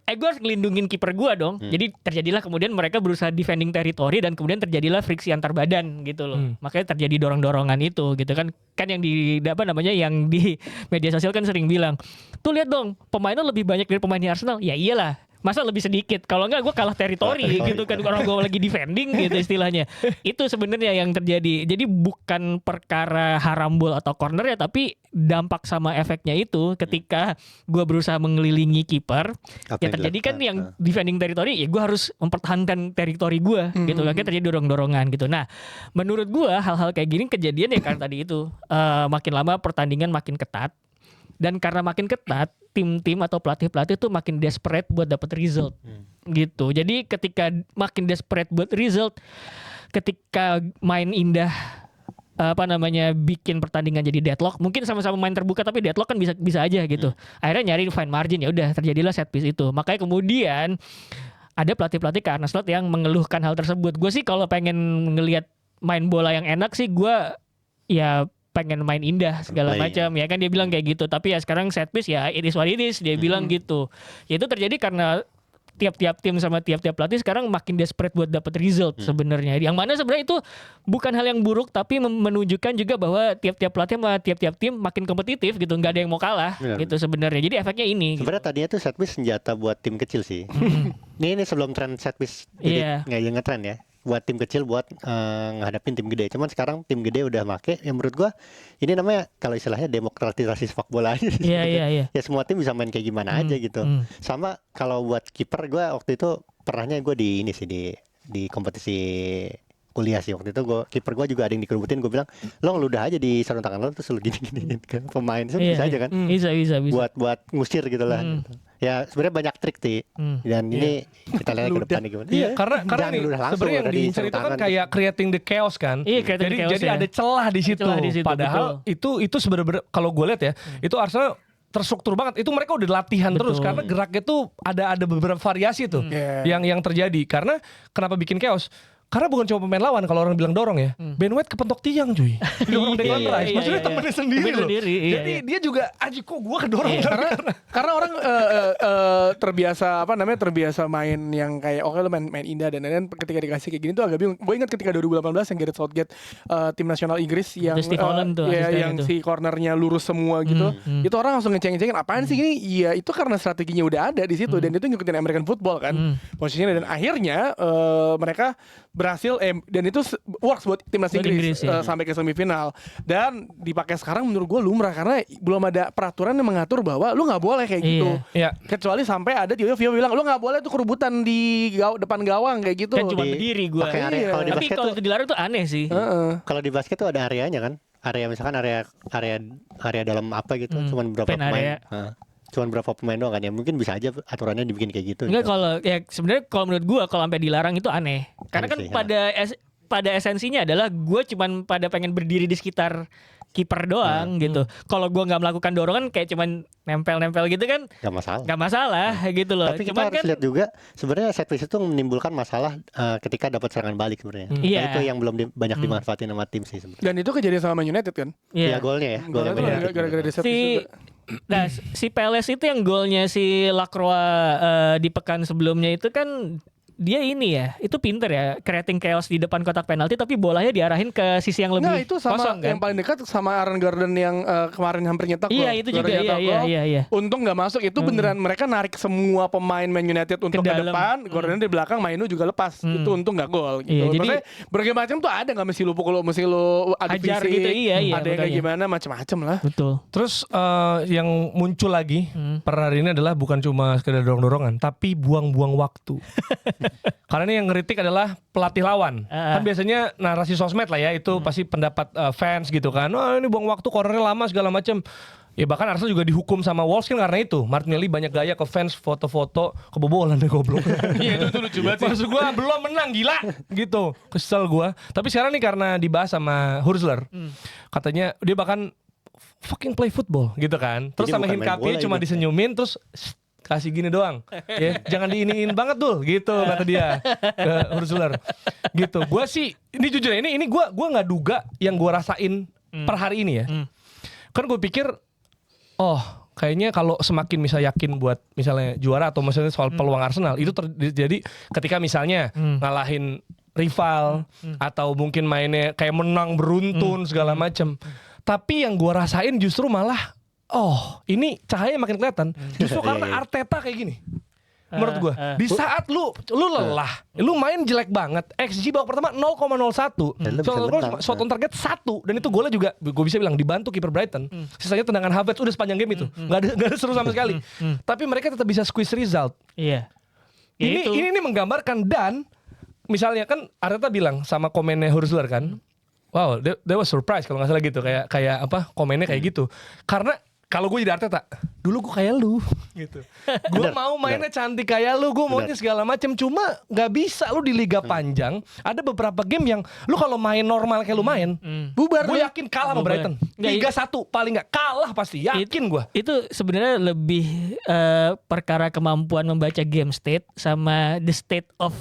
Speaker 4: gue harus ngelindungin kiper gue dong. Jadi terjadilah kemudian mereka berusaha defending territory dan kemudian terjadilah friksi antar badan gitu loh. Makanya terjadi dorong-dorongan itu gitu kan. Kan yang di yang di media sosial kan sering bilang, "Tuh lihat dong, pemainnya lebih banyak dari pemainnya Arsenal." Ya iyalah. Masa lebih sedikit? Kalau enggak gue kalah teritori gitu kan kalau gue lagi defending gitu istilahnya. Itu sebenarnya yang terjadi. Jadi bukan perkara harambol atau corner ya, tapi dampak sama efeknya itu ketika gue berusaha mengelilingi kiper,
Speaker 3: Apa
Speaker 4: ya
Speaker 3: yang
Speaker 4: terjadi kan
Speaker 3: dilakukan?
Speaker 4: yang defending teritori, ya gue harus mempertahankan teritori gue gitu. Akhirnya terjadi dorong-dorongan gitu. Nah, menurut gue hal-hal kayak gini kejadian ya karena tadi itu makin lama pertandingan makin ketat. Dan karena makin ketat, tim-tim atau pelatih-pelatih tuh makin desperate buat dapat result. Gitu. Jadi ketika makin desperate buat result, ketika main indah bikin pertandingan jadi deadlock, mungkin sama-sama main terbuka tapi deadlock kan bisa aja gitu. Akhirnya nyari fine margin, ya udah terjadilah set piece itu. Makanya kemudian ada pelatih-pelatih ke Arne Slot yang mengeluhkan hal tersebut. Gue sih kalau pengen ngelihat main bola yang enak sih gue ya pengen main indah segala macam ya kan dia bilang kayak gitu. Tapi ya sekarang set piece ya it is what it is, dia bilang gitu. Ya itu terjadi karena tiap-tiap tim sama tiap-tiap pelatih sekarang makin desperate buat dapat result sebenarnya. Yang mana sebenarnya itu bukan hal yang buruk tapi menunjukkan juga bahwa tiap-tiap pelatih sama tiap-tiap tim makin kompetitif gitu, nggak ada yang mau kalah gitu sebenarnya. Jadi efeknya ini.
Speaker 3: Sebenarnya tadinya tuh set piece senjata buat tim kecil sih. Ini sebelum tren set piece
Speaker 4: Iya.
Speaker 3: nggak ngetren ya. Buat tim kecil buat ngadapin tim gede. Cuman sekarang tim gede udah make. Yang menurut gua ini namanya kalau istilahnya demokratisasi sepak bola aja.
Speaker 4: Iya.
Speaker 3: Ya semua tim bisa main kayak gimana aja gitu. Sama kalau buat kiper gua waktu itu pernahnya gua di ini sih di kompetisi kuliah sih waktu itu. Kiper gue juga ada yang dikerubutin. Gue bilang, lo ngeludah aja di sarung tangan lo terus lo gini ke pemain. Itu bisa aja kan?
Speaker 4: Bisa.
Speaker 3: Buat ngusir gitu lah. Gitu. Ya sebenarnya banyak trik sih. Dan ini kita lihat ke depannya gimana.
Speaker 2: Iya, karena
Speaker 3: Jangan
Speaker 2: ini
Speaker 3: ludah langsung,
Speaker 2: sebenarnya yang
Speaker 3: udah di
Speaker 2: diincar
Speaker 3: sarung
Speaker 2: itu kan
Speaker 3: tangan.
Speaker 2: kayak creating the chaos kan.
Speaker 4: Iya, creating the chaos,
Speaker 2: jadi
Speaker 4: ya.
Speaker 2: ada celah di situ.
Speaker 4: Celah di situ,
Speaker 2: Padahal itu sebenarnya kalau gue lihat ya, itu Arsenal terstruktur banget. Itu mereka udah latihan terus karena geraknya tuh ada beberapa variasi tuh yang terjadi. Karena kenapa bikin chaos? Karena bukan cuma pemain lawan, kalau orang bilang dorong ya. Ben White kepentok tiang cuy. Dorong Declan Rice. Maksudnya temennya sendiri loh. Jadi dia juga aji kok gue kedorong.
Speaker 1: Karena orang terbiasa terbiasa main yang kayak oke lo main indah dan lain-lain, ketika dikasih kayak gini tuh agak bingung. Gue ingat ketika 2018 yang Gareth Southgate tim nasional Inggris yang
Speaker 4: Steve Holland tuh,
Speaker 1: yang
Speaker 4: itu.
Speaker 1: si cornernya lurus semua gitu. Itu orang langsung ngeceng-ngecengin apaan sih gini? Iya, itu karena strateginya udah ada di situ dan itu ngikutin American football kan. Posisinya dan akhirnya mereka berhasil dan itu works buat timnas Inggris sampai ke semifinal dan dipakai sekarang menurut gue lumrah karena belum ada peraturan yang mengatur bahwa lu nggak boleh kayak gitu.
Speaker 2: Iya.
Speaker 1: Kecuali sampai ada Vio bilang lu nggak boleh tuh kerubutan di depan gawang kayak gitu.
Speaker 4: Kan cuma berdiri gue.
Speaker 3: Pakai area. Kalau di
Speaker 4: Tapi
Speaker 3: basket
Speaker 4: kalau
Speaker 3: tuh
Speaker 4: itu dilarang tuh aneh sih.
Speaker 3: kalau di basket tuh ada areanya kan. Area misalkan area dalam apa gitu, cuman berapa
Speaker 4: pen
Speaker 3: pemain.
Speaker 4: area.
Speaker 3: Cuman berapa pemain doang kan ya. Mungkin bisa aja aturannya dibikin kayak gitu.
Speaker 4: Enggak,
Speaker 3: gitu.
Speaker 4: kalau ya sebenarnya kalau menurut gua kalau sampai dilarang itu aneh. Karena kan
Speaker 3: Aneh sih,
Speaker 4: pada esensinya adalah gue cuman pada pengen berdiri di sekitar kiper doang gitu. Kalau gua nggak melakukan dorongan kayak cuman nempel-nempel gitu kan
Speaker 3: Gak masalah.
Speaker 4: nggak masalah gitu loh.
Speaker 3: Tapi kita
Speaker 4: Cuman
Speaker 3: harus lihat juga sebenarnya set piece itu menimbulkan masalah ketika dapat serangan balik sebenarnya.
Speaker 4: Iya.
Speaker 3: Nah, itu yang belum banyak dimanfaatin sama tim sih sebenarnya.
Speaker 1: Dan itu kejadian sama Man United kan.
Speaker 3: Ya golnya ya. Golnya
Speaker 1: Golnya tuh
Speaker 3: Man United.
Speaker 1: gara-gara di set piece juga.
Speaker 4: Nah, si Peles itu yang golnya si Lacroix di pekan sebelumnya itu kan dia ini ya, itu pinter ya, creating chaos di depan kotak penalti tapi bolanya diarahin ke sisi yang lebih
Speaker 1: Nah itu sama
Speaker 4: kosong kan.
Speaker 1: yang paling dekat sama Aaron Gordon yang kemarin hampir nyetak
Speaker 4: Iya,
Speaker 1: gol.
Speaker 4: itu juga,
Speaker 1: Gordon nyetak gol.
Speaker 4: iya.
Speaker 1: Untung nggak masuk, itu beneran mereka narik semua pemain Man United untuk ke
Speaker 4: dalam.
Speaker 1: depan, Gordon di belakang, Mainu juga lepas. Itu untung nggak gol gitu.
Speaker 4: Iya, jadi-
Speaker 1: Maksudnya berbagai macam tuh ada, nggak mesti lu pukul, mesti lu adu
Speaker 4: Hajar
Speaker 1: fisik,
Speaker 4: gitu, iya,
Speaker 1: ada yang kayak
Speaker 4: makanya.
Speaker 1: gimana macam-macam lah.
Speaker 4: Betul.
Speaker 2: Terus yang muncul lagi per hari ini adalah bukan cuma sekedar dorong-dorongan, tapi buang-buang waktu. Karena ini yang ngeritik adalah pelatih lawan. Kan biasanya narasi sosmed lah ya, itu pasti pendapat fans gitu kan. Oh ini buang waktu, cornernya lama segala macam. Ya bahkan Arsenal juga dihukum sama Wolves kan karena itu. Martinelli banyak gaya ke fans, foto-foto kebobolan deh goblok.
Speaker 1: Iya itu lucu banget sih.
Speaker 2: Maksud gue belum menang gila gitu. Kesel gue. Tapi sekarang nih karena dibahas sama Hurzler, katanya dia bahkan fucking play football gitu kan. Terus
Speaker 3: Jadi
Speaker 2: sama
Speaker 3: bukan main
Speaker 2: Hincapié
Speaker 3: bola
Speaker 2: cuma
Speaker 3: itu.
Speaker 2: disenyumin terus kasih gini doang. Ya, jangan diiniin banget dul gitu kata dia ke Hurzler. Gitu. Gue sih ini jujur ya, ini gue nggak duga yang gue rasain per hari ini ya. Kan gue pikir kayaknya kalau semakin yakin buat misalnya juara atau misalnya soal peluang Arsenal itu terjadi ketika misalnya ngalahin rival atau mungkin mainnya kayak menang beruntun segala macam. Tapi yang gua rasain justru malah ini cahaya makin kelihatan. Justru karena Arteta kayak gini. Menurut gua, di saat lu lelah, lu main jelek banget. XG babak pertama 0,01. Shot on target 1 dan itu golnya juga gue bisa bilang dibantu kiper Brighton. Sisanya tendangan Havertz udah sepanjang game itu. Enggak ada seru sama sekali. Tapi mereka tetap bisa squeeze result.
Speaker 4: Iya. Ya itu.
Speaker 2: Ini menggambarkan dan misalnya kan Arteta bilang sama komennya Hurzler kan. Wow, that was surprise kalau nggak salah gitu kayak apa komennya kayak gitu. Karena kalau gue jadi Arteta, dulu gue kayak lu gitu. Gue mau mainnya cantik kayak lu, gue maunya segala macam. Cuma nggak bisa lu di liga panjang. Ada beberapa game yang lu kalau main normal kayak lu main, bubar. Gue yakin kalah sama Brighton. 3-1 paling nggak kalah pasti. Yakin gue.
Speaker 4: Itu sebenarnya lebih perkara kemampuan membaca game state sama the state of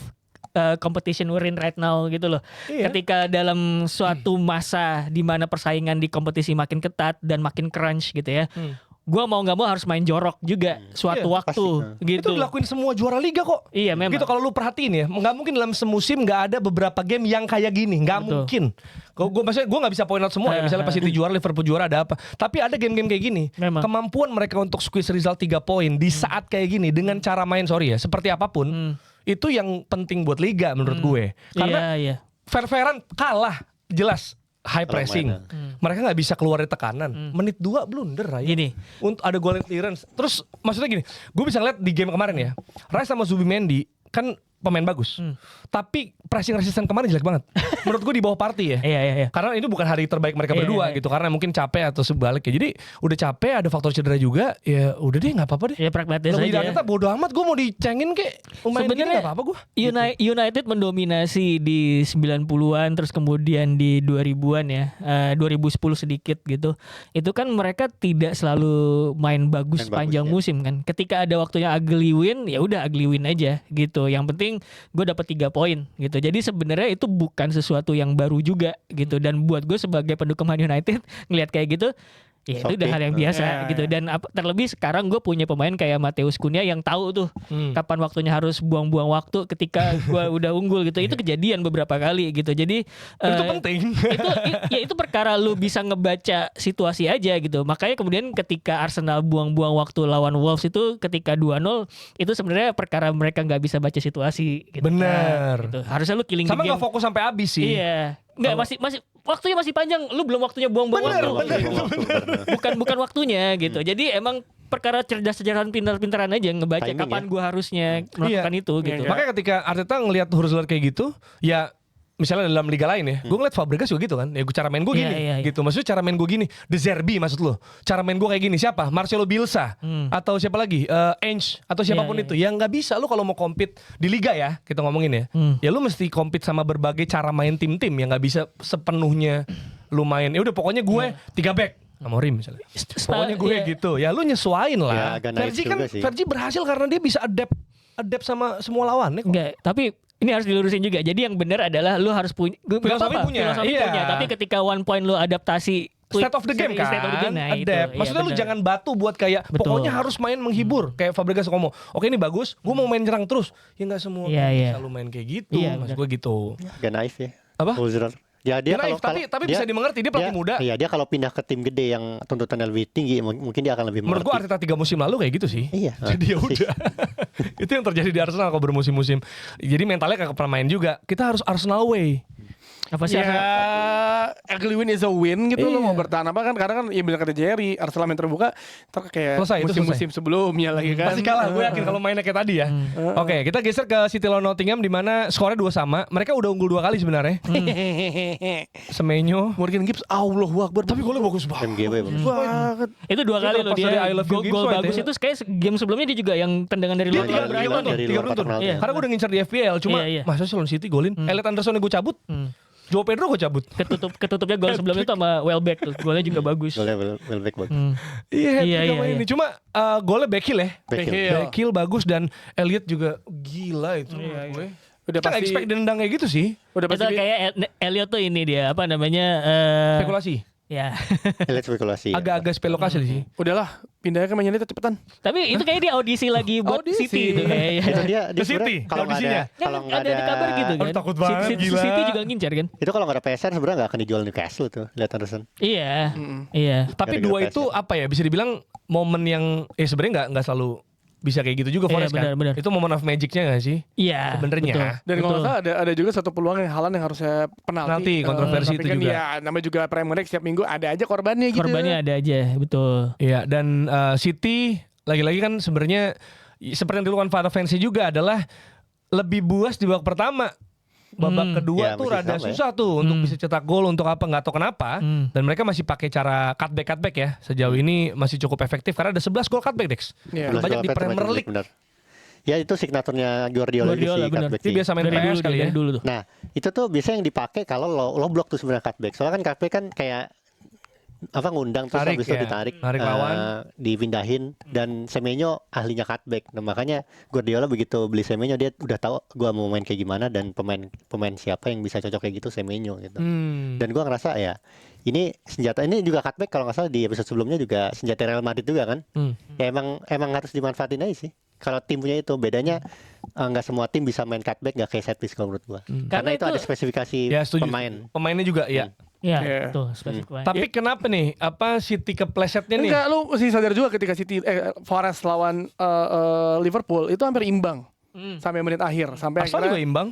Speaker 4: competition we're in right now gitu loh.
Speaker 2: Iya.
Speaker 4: Ketika dalam suatu masa di mana persaingan di kompetisi makin ketat dan makin crunch gitu ya. Gua mau nggak mau harus main jorok juga suatu waktu gitu.
Speaker 2: Itu dilakuin semua juara liga kok.
Speaker 4: Iya memang.
Speaker 2: Gitu kalau lu perhatiin ya, nggak mungkin dalam semusim nggak ada beberapa game yang kayak gini, nggak mungkin. Maksudnya gue nggak bisa point out semua ya. Misalnya pas City juara, Liverpool juara ada apa. Tapi ada game-game kayak gini.
Speaker 4: Memang.
Speaker 2: Kemampuan mereka untuk squeeze result 3 poin di saat kayak gini dengan cara main seperti apapun, itu yang penting buat liga menurut gue. Karena
Speaker 4: Iya.
Speaker 2: fair-fairan kalah jelas. High
Speaker 3: Kalau
Speaker 2: pressing, mereka nggak bisa keluar dari tekanan. Menit 2 blunder Ray.
Speaker 4: Gini.
Speaker 2: Untuk ada goal clearance. Terus maksudnya gini, gue bisa ngeliat di game kemarin ya, Rice sama Zubimendi kan pemain bagus. Tapi pressing resisten kemarin jelek banget. Menurut gue di bawah Partey ya.
Speaker 4: Iya.
Speaker 2: Karena ini bukan hari terbaik mereka
Speaker 4: Iya,
Speaker 2: berdua
Speaker 4: iya.
Speaker 2: gitu. Karena mungkin capek atau sebaliknya. Jadi udah capek, ada faktor cedera juga. Ya udah deh, nggak apa-apa deh.
Speaker 4: Ya pragmatis
Speaker 2: Kalau jadi
Speaker 4: aja.
Speaker 2: Arteta bodo amat, gue mau dicengin kek. Lumayan gini
Speaker 4: Sebenarnya
Speaker 2: nggak apa-apa gue.
Speaker 4: United mendominasi di 90-an terus kemudian di 2000-an ya. 2010 sedikit gitu. Itu kan mereka tidak selalu main bagus
Speaker 3: Main
Speaker 4: sepanjang
Speaker 3: bagus,
Speaker 4: musim kan. Ketika ada waktunya ugly win, ya udah ugly win aja gitu. Yang penting gue dapat 3 poin gitu. Jadi sebenarnya itu bukan sesuatu yang baru juga gitu. Dan buat gue sebagai pendukung Man United ngelihat kayak gitu, ya itu udah
Speaker 3: Oke.
Speaker 4: hal yang biasa
Speaker 1: Ya,
Speaker 4: gitu.
Speaker 1: ya.
Speaker 4: Dan terlebih sekarang gue punya pemain kayak Mateus Cunha yang tahu tuh kapan waktunya harus buang-buang waktu ketika gue udah unggul gitu. Itu kejadian beberapa kali gitu. Jadi
Speaker 2: Dan itu
Speaker 4: eh,
Speaker 2: penting.
Speaker 4: itu perkara lu bisa ngebaca situasi aja gitu. Makanya kemudian ketika Arsenal buang-buang waktu lawan Wolves itu ketika 2-0 itu sebenarnya perkara mereka nggak bisa baca situasi gitu.
Speaker 2: Bener.
Speaker 4: Gitu. Harusnya lu killing
Speaker 2: Sama
Speaker 4: the
Speaker 2: nggak
Speaker 4: game.
Speaker 2: fokus sampai habis sih.
Speaker 4: Iya. Nggak, masih waktunya masih panjang. Lu belum waktunya buang-buang
Speaker 2: Bener,
Speaker 4: waktu. Bukan waktunya gitu. Jadi emang perkara cerdas-cerdasan pintar-pintaran aja ngebaca
Speaker 3: Timing
Speaker 4: kapan
Speaker 3: ya.
Speaker 4: gua harusnya melakukan itu gitu.
Speaker 1: Iya.
Speaker 2: Makanya ketika Arteta ngelihat Hursley kayak gitu, ya misalnya dalam liga lain ya, gue ngeliat Fabregas juga gitu kan, ya cara main gue gini,
Speaker 4: Iya.
Speaker 2: gitu. Maksudnya cara main gue gini, De Zerbi maksud lo, cara main gue kayak gini, siapa? Marcelo Bielsa, atau siapa lagi, Ainge, atau siapapun
Speaker 4: Iya.
Speaker 2: itu, yang nggak bisa lo kalau mau compete di liga ya, kita ngomongin ya, ya lo mesti compete sama berbagai cara main tim-tim yang nggak bisa sepenuhnya lo main. Ya udah pokoknya gue 3 back. Amorim misalnya. Pokoknya gue
Speaker 4: Iya.
Speaker 2: gitu. Ya lu nyesuain
Speaker 3: Ya,
Speaker 2: lah.
Speaker 3: agak naif
Speaker 2: Fergie kan
Speaker 3: juga sih.
Speaker 2: Fergie berhasil karena dia bisa adapt sama semua lawannya kok.
Speaker 4: Enggak, tapi ini harus dilurusin juga. Jadi yang benar adalah lu harus punya
Speaker 2: Filosofi punya, iya.
Speaker 4: Tapi ketika one point lu adaptasi
Speaker 2: State of the game kan,
Speaker 4: state of the game, nah itu.
Speaker 2: adapt.
Speaker 4: Iya,
Speaker 2: Maksudnya lu
Speaker 4: benar.
Speaker 2: jangan batu buat kayak
Speaker 4: Betul.
Speaker 2: pokoknya harus main menghibur. Kayak Fabregas ngomong, oke ini bagus, gue mau main nyerang terus. Ya nggak semua
Speaker 4: Iya, iya.
Speaker 2: bisa lu main kayak gitu.
Speaker 4: Iya,
Speaker 2: Maksud
Speaker 4: benar.
Speaker 2: gue gitu.
Speaker 3: Agak naif ya.
Speaker 2: Apa?
Speaker 3: Hursley. Ya
Speaker 2: Dia
Speaker 3: dia
Speaker 2: naif,
Speaker 3: kalau
Speaker 2: tapi bisa dimengerti, dia pelatih muda.
Speaker 3: Iya, dia kalau pindah ke tim gede yang tuntutannya lebih tinggi mungkin dia akan lebih
Speaker 2: Menurut gue
Speaker 3: mengerti.
Speaker 2: Arteta 3 musim lalu kayak gitu sih.
Speaker 3: Iya.
Speaker 2: Jadi ya
Speaker 3: persis.
Speaker 2: udah. Itu yang terjadi di Arsenal kalau bermusim-musim. Jadi mentalnya kayak pemain juga. Kita harus Arsenal way.
Speaker 4: Apa sih?
Speaker 1: Ya, ugly win is a win gitu. Lo
Speaker 2: Iya.
Speaker 1: mau bertahan apa kan? Karena kan ya bilang kata Jerry, Arsenal main terbuka ntar kayak
Speaker 2: Selesai, itu
Speaker 1: musim-musim sebelumnya lagi kan.
Speaker 2: Pasti kalah, gue yakin kalau mainnya kayak tadi ya. Oke, kita geser ke City lawan Nottingham di mana skornya 2 sama. Mereka udah unggul 2 kali sebenarnya. Semenyo.
Speaker 1: Morgan Gibbs, Allahu Akbar.
Speaker 2: Tapi golnya bagus banget.
Speaker 3: MGW bagus.
Speaker 1: banget.
Speaker 4: Itu 2 kali loh
Speaker 2: terlepas
Speaker 4: dia.
Speaker 2: dari I love you
Speaker 4: Gol
Speaker 2: Gibbs White
Speaker 4: bagus
Speaker 2: ya.
Speaker 4: itu kayak game sebelumnya dia juga yang tendangan dari
Speaker 2: Dia
Speaker 4: luar.
Speaker 2: tiga
Speaker 3: Dari luar-
Speaker 2: beruntun,
Speaker 3: dari
Speaker 2: tiga
Speaker 3: luar
Speaker 2: beruntun.
Speaker 3: kotak penalti.
Speaker 4: Iya.
Speaker 2: Karena gue udah ngincar di FPL, cuma
Speaker 4: Iya.
Speaker 2: masa sih Lon City golin. Elliot Anderson yang gue cabut. Joe Pedro gue cabut.
Speaker 4: Ketutupnya gol sebelumnya itu sama Welbeck tuh. Golnya juga bagus.
Speaker 3: Golnya Welbeck bagus.
Speaker 2: Iya,
Speaker 4: Iya,
Speaker 2: tiga
Speaker 4: iya,
Speaker 2: main
Speaker 4: iya.
Speaker 2: ini. Cuma golnya Beckhil ya.
Speaker 3: Beckhil.
Speaker 2: Beckhil bagus dan Elliot juga gila itu menurut gue.
Speaker 1: Udah
Speaker 2: Kita
Speaker 1: pasti
Speaker 2: expect dia nendang kayak gitu sih.
Speaker 1: udah
Speaker 4: Itu
Speaker 1: pasti
Speaker 4: kayak Elliot tuh ini dia apa namanya?
Speaker 2: Spekulasi.
Speaker 4: Ya.
Speaker 3: Lihat spekulasi.
Speaker 2: Agak-agak spekulasi sih.
Speaker 1: udahlah pindah ke Man United cepetan.
Speaker 4: Tapi itu kayak dia audisi lagi buat
Speaker 1: Audisi.
Speaker 4: City itu kayaknya.
Speaker 3: Itu dia
Speaker 2: Ke
Speaker 3: sebenarnya
Speaker 2: City,
Speaker 3: kalau nggak ada
Speaker 2: audisinya.
Speaker 3: kalau nggak
Speaker 4: ada di kabar gitu kan.
Speaker 2: Aduh, takut banget, gila.
Speaker 4: City juga ngincar kan?
Speaker 3: itu kalau nggak ada PSR sebenarnya nggak akan dijual Newcastle tuh. Lihat Anderson.
Speaker 4: Iya. Iya.
Speaker 2: Tapi
Speaker 3: Gara-gara
Speaker 2: dua
Speaker 3: PS
Speaker 2: itu apa ya? Bisa dibilang momen yang sebenarnya nggak selalu bisa kayak gitu juga
Speaker 4: Iya,
Speaker 2: Forest kan.
Speaker 4: benar.
Speaker 2: Itu momen of magicnya nggak sih?
Speaker 4: Iya.
Speaker 2: Sebenarnya.
Speaker 4: betul,
Speaker 1: Dan kalau
Speaker 4: betul.
Speaker 1: nggak salah ada juga satu peluang yang Haaland yang harusnya penalti.
Speaker 2: Penalti, kontroversi
Speaker 1: Tapi
Speaker 2: itu
Speaker 1: kan
Speaker 2: juga.
Speaker 1: ya namanya juga Premier League setiap minggu ada aja korbannya gitu.
Speaker 4: Korbannya ada aja, betul.
Speaker 2: Iya, dan City lagi-lagi kan sebenarnya seperti yang dilakukan Van Fancy juga adalah lebih buas di babak pertama. Babak kedua
Speaker 3: Ya,
Speaker 2: tuh
Speaker 3: mesti
Speaker 2: rada
Speaker 3: sama ya.
Speaker 2: susah tuh untuk bisa cetak gol untuk apa nggak tahu kenapa. Dan mereka masih pakai cara cutback ya. Sejauh ini masih cukup efektif karena ada 11 gol cutback Dex.
Speaker 1: Iya.
Speaker 3: Belas
Speaker 2: Banyak
Speaker 3: gol
Speaker 2: di
Speaker 3: Pep
Speaker 2: Premier
Speaker 3: terbanyak,
Speaker 2: League.
Speaker 3: benar. Ya itu signaturnya Guardiola,
Speaker 4: Guardiola,
Speaker 3: sih
Speaker 4: benar.
Speaker 3: cutback
Speaker 2: Dia
Speaker 3: sih.
Speaker 2: biasa main
Speaker 4: Dari
Speaker 2: PS
Speaker 4: dulu,
Speaker 2: kali ya.
Speaker 4: dari dulu tuh.
Speaker 3: Nah, itu tuh biasanya yang dipakai kalau lo blok tuh sebenarnya cutback. Soalnya kan cutback kan kayak apa ngundang terus
Speaker 2: Tarik
Speaker 3: habis itu
Speaker 2: ya.
Speaker 3: ditarik,
Speaker 2: Narik lawan.
Speaker 3: dipindahin dan Semenyo ahlinya cutback. Nah, makanya Guardiola begitu beli Semenyo dia udah tahu gua mau main kayak gimana dan pemain siapa yang bisa cocok kayak gitu Semenyo gitu. Dan gua ngerasa ya ini senjata ini juga cutback kalau nggak salah di episode sebelumnya juga senjata Real Madrid juga kan. Ya emang harus dimanfaatin aja sih. Kalau tim punya itu bedanya nggak semua tim bisa main cutback nggak kayak set piece kalau menurut gua.
Speaker 4: Karena
Speaker 3: Karena itu ada
Speaker 4: itu-
Speaker 3: spesifikasi
Speaker 2: Ya setuju.
Speaker 3: pemain.
Speaker 2: Pemainnya juga ya.
Speaker 4: Iya,
Speaker 1: Iya.
Speaker 4: betul. Spesifik banget.
Speaker 2: Tapi kenapa nih? Apa City keplesetnya nih?
Speaker 1: Enggak, lu mesti sadar juga ketika City Forest lawan Liverpool itu hampir imbang sampai menit akhir sampai
Speaker 2: Arsenal juga
Speaker 1: akhirnya
Speaker 2: imbang.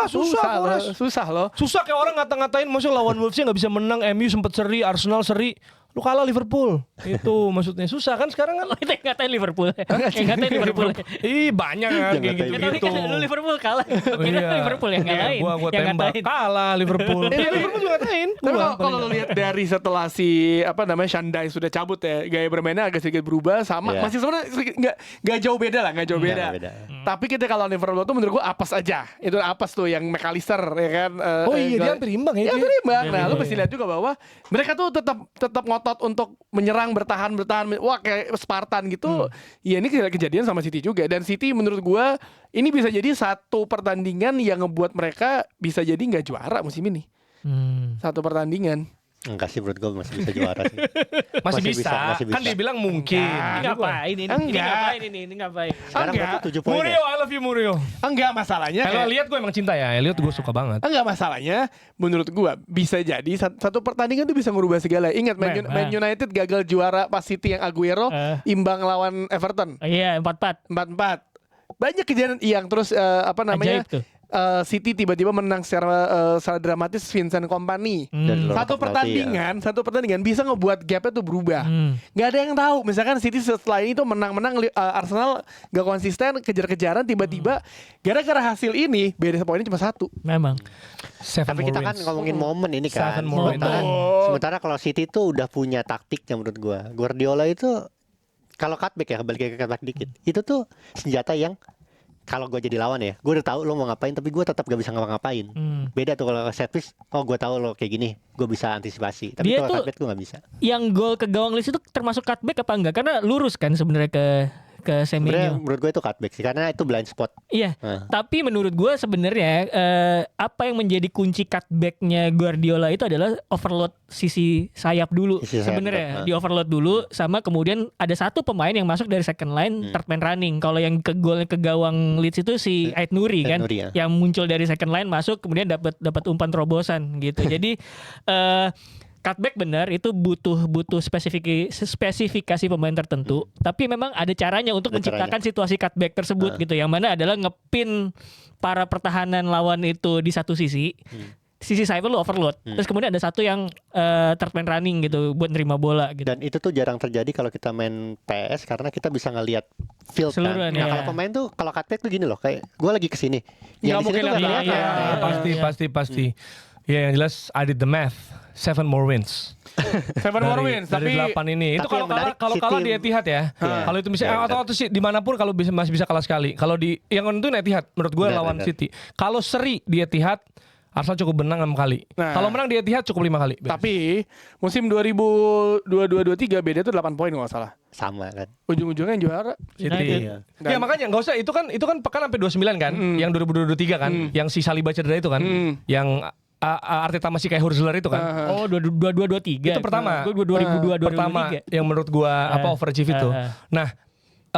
Speaker 1: susah loh.
Speaker 2: Susah kayak orang ngata-ngatain maksudnya lawan Wolves nggak bisa menang, MU sempet seri, Arsenal seri. lu kalah Liverpool. Itu maksudnya susah kan sekarang kan.
Speaker 4: Kita yang ngatain Liverpool. Yang ngatain Liverpool.
Speaker 2: Ih banyak kan kayak
Speaker 3: Jangan
Speaker 2: gitu.
Speaker 4: Tapi kan lu Liverpool kalah. Kira Liverpool yang ngalahin.
Speaker 2: Gua
Speaker 4: yang
Speaker 2: tembak
Speaker 4: ngatain.
Speaker 2: kalah Liverpool. Liverpool juga ngatain.
Speaker 1: Tapi kalau lu lihat dari setelah si Shandai sudah cabut ya, gaya bermainnya agak sedikit berubah sama
Speaker 3: Iya.
Speaker 1: masih sebenarnya nggak jauh beda lah, nggak jauh beda.
Speaker 3: Nggak beda.
Speaker 1: Tapi kita kalau Liverpool tuh menurut gua apes aja. Itu apes tuh yang McAllister ya kan.
Speaker 2: Oh iya dia hampir imbang ya.
Speaker 1: Ya
Speaker 2: dia.
Speaker 1: hampir imbang. Nah, lu mesti lihat juga bahwa mereka tuh tetap ngotot untuk menyerang, bertahan. Wah kayak Spartan gitu. Ya ini kejadian sama City juga. Dan City menurut gua ini bisa jadi satu pertandingan yang ngebuat mereka bisa jadi nggak juara musim ini. Satu pertandingan.
Speaker 3: Enggak sih, menurut gue masih bisa juara sih.
Speaker 2: Masih bisa. Kan dia bilang mungkin.
Speaker 4: Ini ngapain ini? Ini
Speaker 1: Enggak.
Speaker 4: ngapain ini? Ini ngapain?
Speaker 3: Sekarang
Speaker 1: Enggak.
Speaker 3: berarti 7 poin
Speaker 2: Murio,
Speaker 3: ya.
Speaker 2: I love you Murio.
Speaker 1: Enggak masalahnya.
Speaker 2: Kalau Elliot gue emang cinta ya. Elliot gue suka banget.
Speaker 1: Enggak masalahnya, menurut gua bisa jadi satu pertandingan tuh bisa merubah segala. Ingat Man United gagal juara pas City yang Aguero imbang lawan Everton
Speaker 4: Iya, 4-4.
Speaker 1: 4-4. Banyak kejadian yang terus
Speaker 4: Ajaib tuh.
Speaker 1: City tiba-tiba menang secara dramatis Vincent Kompany.
Speaker 3: Dari luar
Speaker 1: Satu
Speaker 3: penalti
Speaker 1: satu pertandingan bisa ngebuat gapnya tuh berubah. Nggak ada yang tahu. Misalkan City setelah ini tuh menang-menang, Arsenal gak konsisten, kejar-kejaran, tiba-tiba gara-gara hasil ini beda poinnya cuma 1.
Speaker 4: Memang.
Speaker 3: Tapi kita kan ngomongin momen ini kan.
Speaker 2: Seven more
Speaker 3: Sementara kalau City tuh udah punya taktiknya menurut gua. Guardiola itu kalau cutback ya, balik ke cutback dikit. Itu tuh senjata yang kalau gue jadi lawan ya, gue udah tahu lo mau ngapain, tapi gue tetap gak bisa ngapa-ngapain. Beda tuh kalau set piece, oh gue tahu lo kayak gini, gue bisa antisipasi. Tapi
Speaker 4: Dia
Speaker 3: kalau
Speaker 4: tuh-
Speaker 3: cutback gue gak bisa.
Speaker 4: Yang gol ke gawang Leeds itu termasuk cutback apa enggak? Karena lurus kan sebenarnya ke
Speaker 3: Sebenarnya
Speaker 4: Semenyo.
Speaker 3: menurut gue itu cutback sih, karena itu blind spot.
Speaker 4: Iya,
Speaker 3: Nah.
Speaker 4: tapi menurut gue sebenarnya apa yang menjadi kunci cutbacknya Guardiola itu adalah overload sisi sayap dulu.
Speaker 3: Sisi sayap,
Speaker 4: Sebenarnya
Speaker 3: nah.
Speaker 4: di overload dulu, sama kemudian ada satu pemain yang masuk dari second line, third man running. Kalau yang ke gol ke gawang Leeds itu si Ait Nuri kan,
Speaker 3: Nuri, ya.
Speaker 4: yang muncul dari second line masuk kemudian dapat umpan terobosan gitu. Jadi cutback benar itu butuh spesifikasi pemain tertentu, tapi memang ada caranya untuk
Speaker 3: Ada
Speaker 4: menciptakan situasi cutback tersebut gitu, yang mana adalah ngepin para pertahanan lawan itu di satu sisi. Sisi sayap lu overload. Terus kemudian ada satu yang third man running gitu buat nerima bola gitu.
Speaker 3: Dan itu tuh jarang terjadi kalau kita main PS karena kita bisa ngelihat field kan.
Speaker 4: Seluruhan,
Speaker 3: Nah
Speaker 4: ya.
Speaker 3: kalau pemain tuh kalau cutback tuh gini loh, kayak gue lagi kesini.
Speaker 1: Nggak
Speaker 3: Yang di sini
Speaker 1: mungkin
Speaker 3: tuh nggak
Speaker 1: lihat,
Speaker 3: kelihatan.
Speaker 4: iya.
Speaker 2: Ya, pasti. Ya yang jelas I did the math. 7 more wins.
Speaker 1: 7 more wins,
Speaker 2: dari
Speaker 1: tapi
Speaker 2: 8 ini. Itu
Speaker 3: tapi
Speaker 2: kalau
Speaker 3: yang
Speaker 2: kalah
Speaker 3: menarik
Speaker 2: kalau
Speaker 3: City-
Speaker 2: kalah di Etihad ya.
Speaker 3: Iya.
Speaker 2: Kalau itu bisa
Speaker 3: Iya,
Speaker 2: atau sih dimanapun kalau masih bisa kalah sekali. Kalau di yang itu Etihad menurut gue
Speaker 3: Benar,
Speaker 2: lawan
Speaker 3: benar.
Speaker 2: City. Kalau seri di Etihad Arsenal cukup menang 6 kali.
Speaker 1: Nah.
Speaker 2: Kalau menang di Etihad cukup 5 kali.
Speaker 1: tapi musim 2022-23 beda tuh 8 poin kalau nggak salah.
Speaker 3: Sama kan.
Speaker 1: Ujung-ujungnya yang juara.
Speaker 2: City.
Speaker 3: Iya.
Speaker 2: Ya makanya nggak usah itu kan pekan sampai 29 kan, yang 2023 kan, yang si Saliba cedera itu kan, yang Arteta masih kayak Hurzeler itu kan.
Speaker 4: Oh, 22-23.
Speaker 2: Itu pertama.
Speaker 4: Gue 2002
Speaker 2: Pertama
Speaker 4: 2003.
Speaker 2: yang menurut gua overachieve itu. Nah,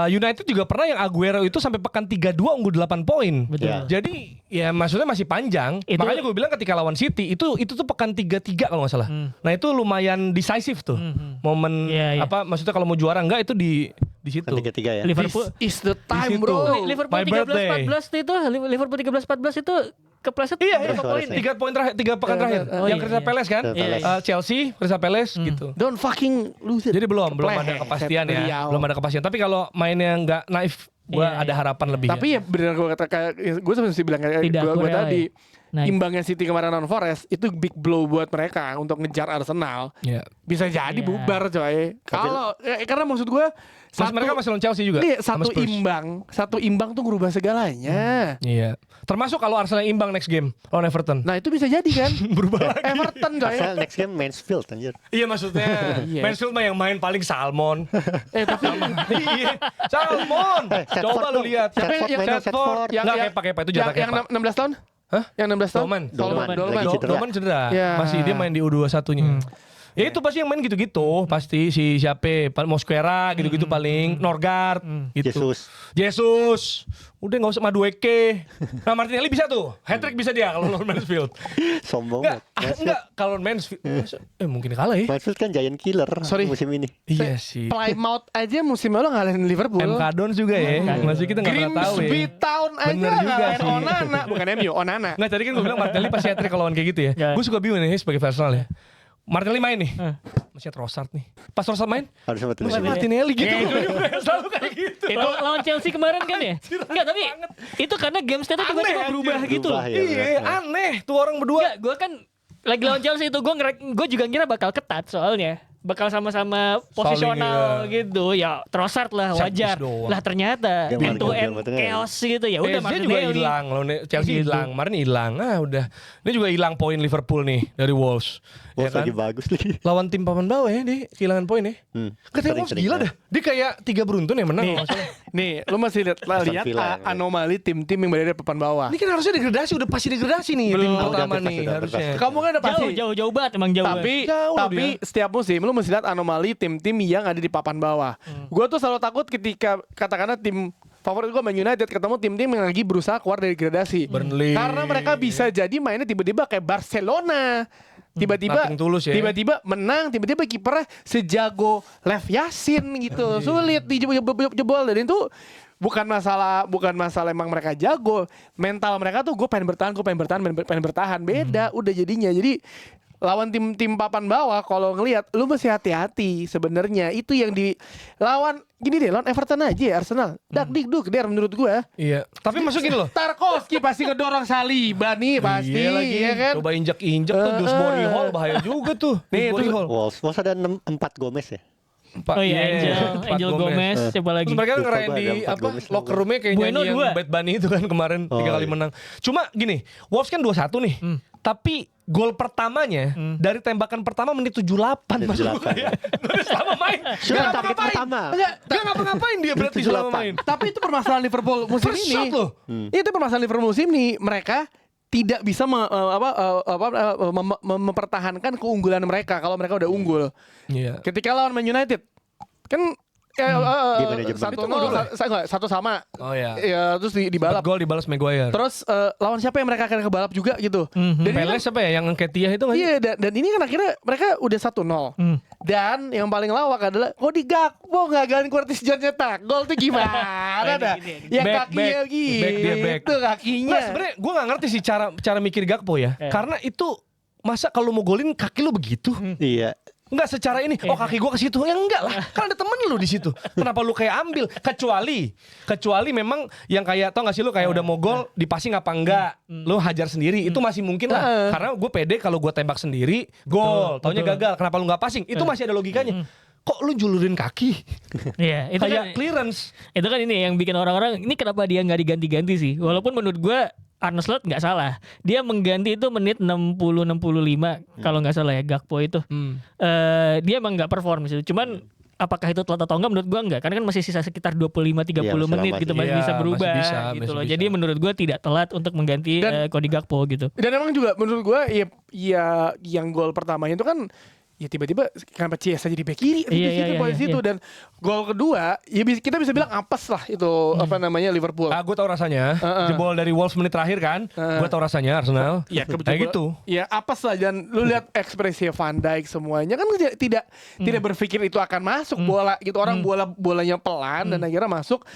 Speaker 2: United juga pernah yang Aguero itu sampai pekan 32 unggul 8 poin.
Speaker 4: Betul.
Speaker 3: Ya.
Speaker 2: Jadi ya maksudnya masih panjang.
Speaker 4: Itu-
Speaker 2: Makanya gue bilang ketika lawan City itu tuh pekan 33 kalau nggak salah. Nah, itu lumayan decisive tuh. Momen
Speaker 4: Iya, iya.
Speaker 2: apa maksudnya kalau mau juara enggak itu di situ.
Speaker 3: Kan 3-3 ya.
Speaker 4: Liverpool
Speaker 1: Is the time,
Speaker 2: situ.
Speaker 1: bro.
Speaker 4: Liverpool
Speaker 2: My birthday.
Speaker 4: 13-14 itu Liverpool 13-14 itu kepleset
Speaker 2: Iya,
Speaker 4: berapa poin?
Speaker 3: Suarez,
Speaker 2: 3 poin terakhir, 3 pekan terakhir.
Speaker 4: Oh,
Speaker 2: yang
Speaker 4: iya,
Speaker 2: Crystal
Speaker 4: iya.
Speaker 2: Palace kan?
Speaker 3: Crystal Palace.
Speaker 2: Chelsea, Crystal Palace gitu.
Speaker 1: Don't fucking lose it.
Speaker 2: Jadi belum ada
Speaker 1: Kepleset,
Speaker 2: kepastian ya.
Speaker 1: Riau.
Speaker 2: Belum ada kepastian. Tapi kalau mainnya nggak naif, gua
Speaker 4: Iya,
Speaker 2: ada
Speaker 4: iya.
Speaker 2: harapan lebih.
Speaker 1: Tapi ya benar gue kata kayak gue sebenarnya bilang kayak
Speaker 4: Tidak
Speaker 1: gue
Speaker 4: Korea,
Speaker 1: tadi.
Speaker 4: ya. Nah,
Speaker 1: Imbangnya City kemarin lawan Forest itu big blow buat mereka untuk ngejar Arsenal.
Speaker 2: ya.
Speaker 1: Bisa jadi
Speaker 4: Iya.
Speaker 1: bubar coy. Kalau karena maksud gue
Speaker 2: Mas mereka masih lawan Chelsea juga.
Speaker 1: iya,
Speaker 2: sama
Speaker 1: satu
Speaker 2: Spurs.
Speaker 1: imbang tuh ngerubah segalanya.
Speaker 2: Iya. Termasuk kalau Arsenal imbang next game lawan Everton.
Speaker 1: Nah itu bisa jadi kan.
Speaker 2: Berubah lagi.
Speaker 1: Everton coy.
Speaker 3: Arsenal next game Mansfield anjir.
Speaker 2: Iya maksudnya.
Speaker 1: Iya.
Speaker 2: Mansfield mah yang main paling Salmon.
Speaker 1: Tapi
Speaker 2: Iya. Salmon.
Speaker 3: Satford
Speaker 2: Coba lu
Speaker 3: dong.
Speaker 2: lihat.
Speaker 3: Satford
Speaker 1: yang
Speaker 3: mainnya
Speaker 2: Satford.
Speaker 3: Satford.
Speaker 2: Nggak Kepa itu jatah
Speaker 1: yang
Speaker 2: Kepa.
Speaker 1: 16 tahun?
Speaker 2: Hah?
Speaker 1: Yang 16 tahun?
Speaker 2: Dolman.
Speaker 3: Dolman.
Speaker 1: Dolman.
Speaker 3: Lagi cedera.
Speaker 2: Doman cedera.
Speaker 1: Ya.
Speaker 2: Masih dia main di U21-nya. Ya itu pasti yang main gitu-gitu. Pasti si siapa Mosquera gitu-gitu paling. Norgard gitu. Jesus. Udah nggak usah Madueke. Nah Martinelli bisa tuh. Hat-trick bisa dia kalau lawan Mansfield.
Speaker 3: Sombong
Speaker 2: Enggak,
Speaker 3: banget.
Speaker 2: enggak kalau lawan Mansfield. Mungkin kalah ya.
Speaker 3: Mansfield kan giant killer
Speaker 1: Sorry.
Speaker 3: musim ini.
Speaker 2: Iya sih.
Speaker 1: Plymouth aja musim lalu ngalahin Liverpool.
Speaker 2: MK Dons juga ya. Masih kita nggak pernah tahu
Speaker 1: Grimsby
Speaker 2: ya.
Speaker 1: Town aja
Speaker 2: Bener juga
Speaker 1: ngalahin
Speaker 2: sih.
Speaker 1: Onana. Bukan MU, Onana.
Speaker 2: Nggak tadi kan gue bilang Martinelli pasti hat-trick kalau lawan kayak gitu ya.
Speaker 4: Ya.
Speaker 2: Gue suka bingung nih sebagai personal ya. Martinelli main nih. Masih Trossard nih. Pas Trossard main,
Speaker 3: Harus sama
Speaker 2: masih
Speaker 3: tulis.
Speaker 2: Martinelli gitu.
Speaker 4: Ya, itu
Speaker 2: juga selalu kayak gitu.
Speaker 4: Itu lawan Chelsea kemarin kan ya? Enggak, tapi itu karena game state tiba-tiba
Speaker 2: Aneh,
Speaker 4: berubah
Speaker 2: anjir.
Speaker 4: gitu.
Speaker 3: Berubah, ya,
Speaker 2: Iya,
Speaker 3: benar.
Speaker 2: aneh tuh orang berdua.
Speaker 4: Enggak, gue kan lagi lawan Chelsea itu gue juga ngira bakal ketat soalnya. Bakal sama-sama posisional
Speaker 2: iya.
Speaker 4: gitu. Ya Trossard lah
Speaker 2: Set
Speaker 4: wajar.
Speaker 2: piece doang.
Speaker 4: Lah ternyata
Speaker 3: Dia
Speaker 4: end to
Speaker 3: marking
Speaker 4: end
Speaker 3: game tengah ya.
Speaker 4: chaos gitu ya. Udah
Speaker 2: PSG juga
Speaker 4: Martinelli.
Speaker 2: hilang loh. Chelsea
Speaker 4: Gitu.
Speaker 2: hilang, kemarin hilang. Udah. Ini juga hilang poin Liverpool nih dari Wolves.
Speaker 3: Wolves
Speaker 2: kan?
Speaker 3: lagi bagus lagi.
Speaker 2: Lawan tim papan bawah ya, dia kehilangan poin ya. Katanya Wolves
Speaker 3: Sering-sering,
Speaker 2: gila
Speaker 3: ya.
Speaker 2: dah. Dia kayak 3 beruntun ya menang.
Speaker 1: Nih,
Speaker 2: kalau nggak salah.
Speaker 1: nih, lu masih lihat
Speaker 3: Aston Villa, ya.
Speaker 1: anomali tim-tim yang berada di papan bawah.
Speaker 2: Ini kan harusnya degradasi, udah pasti degradasi nih
Speaker 1: Belum.
Speaker 2: tim
Speaker 1: Udah
Speaker 2: pertama
Speaker 3: pasti,
Speaker 2: nih
Speaker 3: udah
Speaker 2: harusnya.
Speaker 3: pasti.
Speaker 1: Kamu kan udah pasti.
Speaker 4: Jauh banget emang jauh.
Speaker 1: Tapi
Speaker 2: Jauh loh dia.
Speaker 1: setiap musim lu mesti lihat anomali tim-tim yang ada di papan bawah. Gue tuh selalu takut ketika katakanlah tim favorit gue Man United ketemu tim-tim yang lagi berusaha keluar dari degradasi.
Speaker 2: Burnley.
Speaker 1: Karena mereka bisa jadi mainnya tiba-tiba kayak Barcelona. Tiba-tiba
Speaker 2: Nothing tulus ya.
Speaker 1: tiba-tiba menang, tiba-tiba kipernya sejago Lev Yashin gitu. Sulit dijebol dan itu bukan masalah emang mereka jago. Mental mereka tuh gue pengen bertahan. Beda udah jadinya. Jadi lawan tim-tim papan bawah kalau ngelihat lu mesti hati-hati sebenarnya. Itu yang lawan gini deh, lawan Everton aja ya Arsenal. Dak-dik-duk der menurut gue.
Speaker 2: Iya. Tapi masuk gini loh.
Speaker 1: Tarkowski pasti ngedorong Saliba nih pasti
Speaker 2: Iya lagi.
Speaker 1: ya kan.
Speaker 2: Coba injek-injek tuh Dewsbury Hall bahaya juga tuh.
Speaker 1: Nih,
Speaker 2: Dewsbury
Speaker 1: itu-
Speaker 2: Hall.
Speaker 3: Wolves ada 4 Gomez ya.
Speaker 4: Oh iya, Angel Gomez, siapa lagi?
Speaker 2: Terus mereka
Speaker 3: Lupa
Speaker 2: ngerayain
Speaker 3: gua
Speaker 2: di
Speaker 3: ada 4
Speaker 2: apa
Speaker 3: Gomez
Speaker 2: locker
Speaker 3: lupa.
Speaker 2: roomnya kayak
Speaker 4: Bueno
Speaker 2: nyanyi yang
Speaker 4: 2.
Speaker 2: Bad Bunny itu kan kemarin 3 kali
Speaker 3: iya.
Speaker 2: menang. Cuma gini, Wolves kan 2-1 nih. Tapi gol pertamanya dari tembakan pertama menit 78
Speaker 3: Menit
Speaker 2: maksud
Speaker 3: 78,
Speaker 2: gue ya. Udah selama main.
Speaker 3: Sudah
Speaker 2: Gak
Speaker 3: target
Speaker 2: ngapa-ngapain.
Speaker 3: pertama.
Speaker 2: Gak ngapa-ngapain dia berarti selama
Speaker 3: 78.
Speaker 2: main.
Speaker 1: Tapi itu permasalahan Liverpool musim
Speaker 2: First
Speaker 1: ini.
Speaker 2: shot loh.
Speaker 1: Itu permasalahan Liverpool musim ini. Mereka tidak bisa mempertahankan keunggulan mereka kalau mereka udah unggul.
Speaker 2: Iya.
Speaker 1: Ketika lawan Man United kan
Speaker 3: Gimana,
Speaker 1: 1-0 satu sama.
Speaker 2: Oh iya.
Speaker 1: Ya, terus dibalap.
Speaker 2: Gol dibalas Maguire.
Speaker 1: Terus lawan siapa yang mereka akan kebalap juga gitu. Dan ini kan-
Speaker 2: Peles apa ya yang Ketia itu nggak sih?
Speaker 1: Iya dan ini kan akhirnya mereka udah 1-0. Dan yang paling lawak adalah di Gakpo nggak ganti Curtis Jones nyetak gol tuh gimana dah? Ya
Speaker 2: Back,
Speaker 1: kakinya
Speaker 2: back. Back dia, back.
Speaker 1: gitu kakinya.
Speaker 2: Nggak, sebenarnya gue nggak ngerti sih cara mikir Gakpo ya. Karena itu masa kalau mau golin kaki lu begitu?
Speaker 3: Iya.
Speaker 2: Enggak secara ini, oh kaki gua ke situ. Ya enggak lah, kan ada temen lu di situ. Kenapa lu kayak ambil? Kecuali memang yang kayak tau gak sih lu kayak udah mau gol dipasing apa enggak? Lu hajar sendiri, itu masih mungkin lah. Karena gue pede kalau gue tembak sendiri, gol. Taunya gagal, kenapa lu nggak passing? Itu masih ada logikanya. Kok lu julurin kaki?
Speaker 4: Iya, itu
Speaker 2: Kayak
Speaker 4: kan
Speaker 2: clearance.
Speaker 4: itu kan ini yang bikin orang-orang ini kenapa dia nggak diganti-ganti sih? Walaupun menurut gua Arne Slot nggak salah. Dia mengganti itu menit 60-65 kalau nggak salah ya Gakpo itu. Dia emang nggak perform sih. Cuman apakah itu telat atau enggak menurut gua enggak karena kan masih sisa sekitar 25-30
Speaker 3: Iya, masih
Speaker 4: menit
Speaker 3: lama
Speaker 4: gitu
Speaker 3: sih.
Speaker 4: masih
Speaker 2: Iya,
Speaker 4: bisa berubah
Speaker 2: masih bisa,
Speaker 4: gitu
Speaker 2: masih
Speaker 4: loh.
Speaker 2: bisa.
Speaker 4: Jadi menurut gua tidak telat untuk mengganti
Speaker 1: Dan-
Speaker 4: Cody Gakpo gitu.
Speaker 1: Dan emang juga menurut gue ya yang gol pertamanya itu kan ya tiba-tiba kenapa Chiesa jadi bek kiri di situ posisi itu dan gol kedua ya kita bisa bilang apes lah itu apa namanya Liverpool.
Speaker 2: Ah, gue tau rasanya. Jebol dari Wolves menit terakhir kan. Gue tau rasanya Arsenal.
Speaker 1: Ya
Speaker 2: Kayak gitu.
Speaker 1: Ya apes lah dan lu lihat ekspresi Van Dijk semuanya kan tidak berpikir itu akan masuk bola gitu orang bolanya pelan dan akhirnya masuk.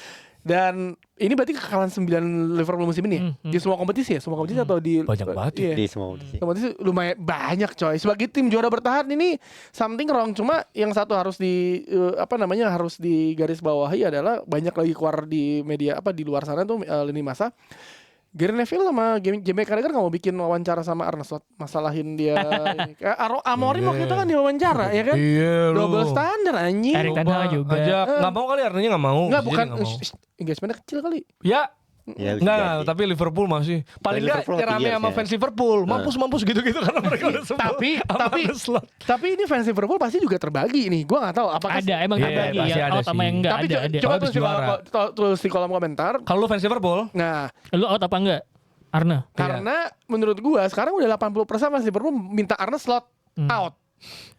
Speaker 1: Dan ini berarti kekalahan 9 Liverpool musim ini di semua kompetisi ya? Semua kompetisi atau di
Speaker 2: Banyak banget ya.
Speaker 1: Iya.
Speaker 3: Di semua kompetisi.
Speaker 1: Kompetisi lumayan banyak coy. Sebagai tim juara bertahan ini something wrong. Cuma yang satu harus harus digaris bawahi adalah banyak lagi keluar di media di luar sana tuh lini masa. Gary Neville sama Jamie Carragher gak mau bikin wawancara sama Arne Slot masalahin dia. Amorim waktu itu kan diwawancara ya kan?
Speaker 2: Iya lu.
Speaker 1: Double standar anjing.
Speaker 4: Erik Ten Hag juga.
Speaker 2: Ajak. Nggak mau kali Arnanya nggak mau.
Speaker 1: Enggak
Speaker 2: Jadi
Speaker 1: bukan
Speaker 2: nggak mau.
Speaker 1: engagementnya kecil kali.
Speaker 2: Ya.
Speaker 3: Ya, bisa
Speaker 2: Enggak,
Speaker 3: jadi.
Speaker 2: tapi Liverpool masih paling enggak
Speaker 3: Liverpool
Speaker 2: rame
Speaker 3: tinggi
Speaker 2: sama
Speaker 3: harusnya.
Speaker 2: fans Liverpool. Mampus gitu-gitu karena mereka udah sebel.
Speaker 1: Tapi ini fans Liverpool pasti juga terbagi nih. Gua nggak tahu apakah
Speaker 4: Ada emang
Speaker 2: Iya,
Speaker 4: terbagi
Speaker 2: pasti
Speaker 4: ya
Speaker 2: ada
Speaker 4: out sama
Speaker 2: sih.
Speaker 4: yang enggak
Speaker 1: tapi
Speaker 4: ada.
Speaker 1: coba
Speaker 2: Habis juara.
Speaker 1: tulis di kolom komentar.
Speaker 2: Kalau lu fans Liverpool,
Speaker 1: Nah,
Speaker 4: Lu out apa enggak? Arne.
Speaker 1: karena menurut gua sekarang udah 80% fans Liverpool minta Arne Slot out.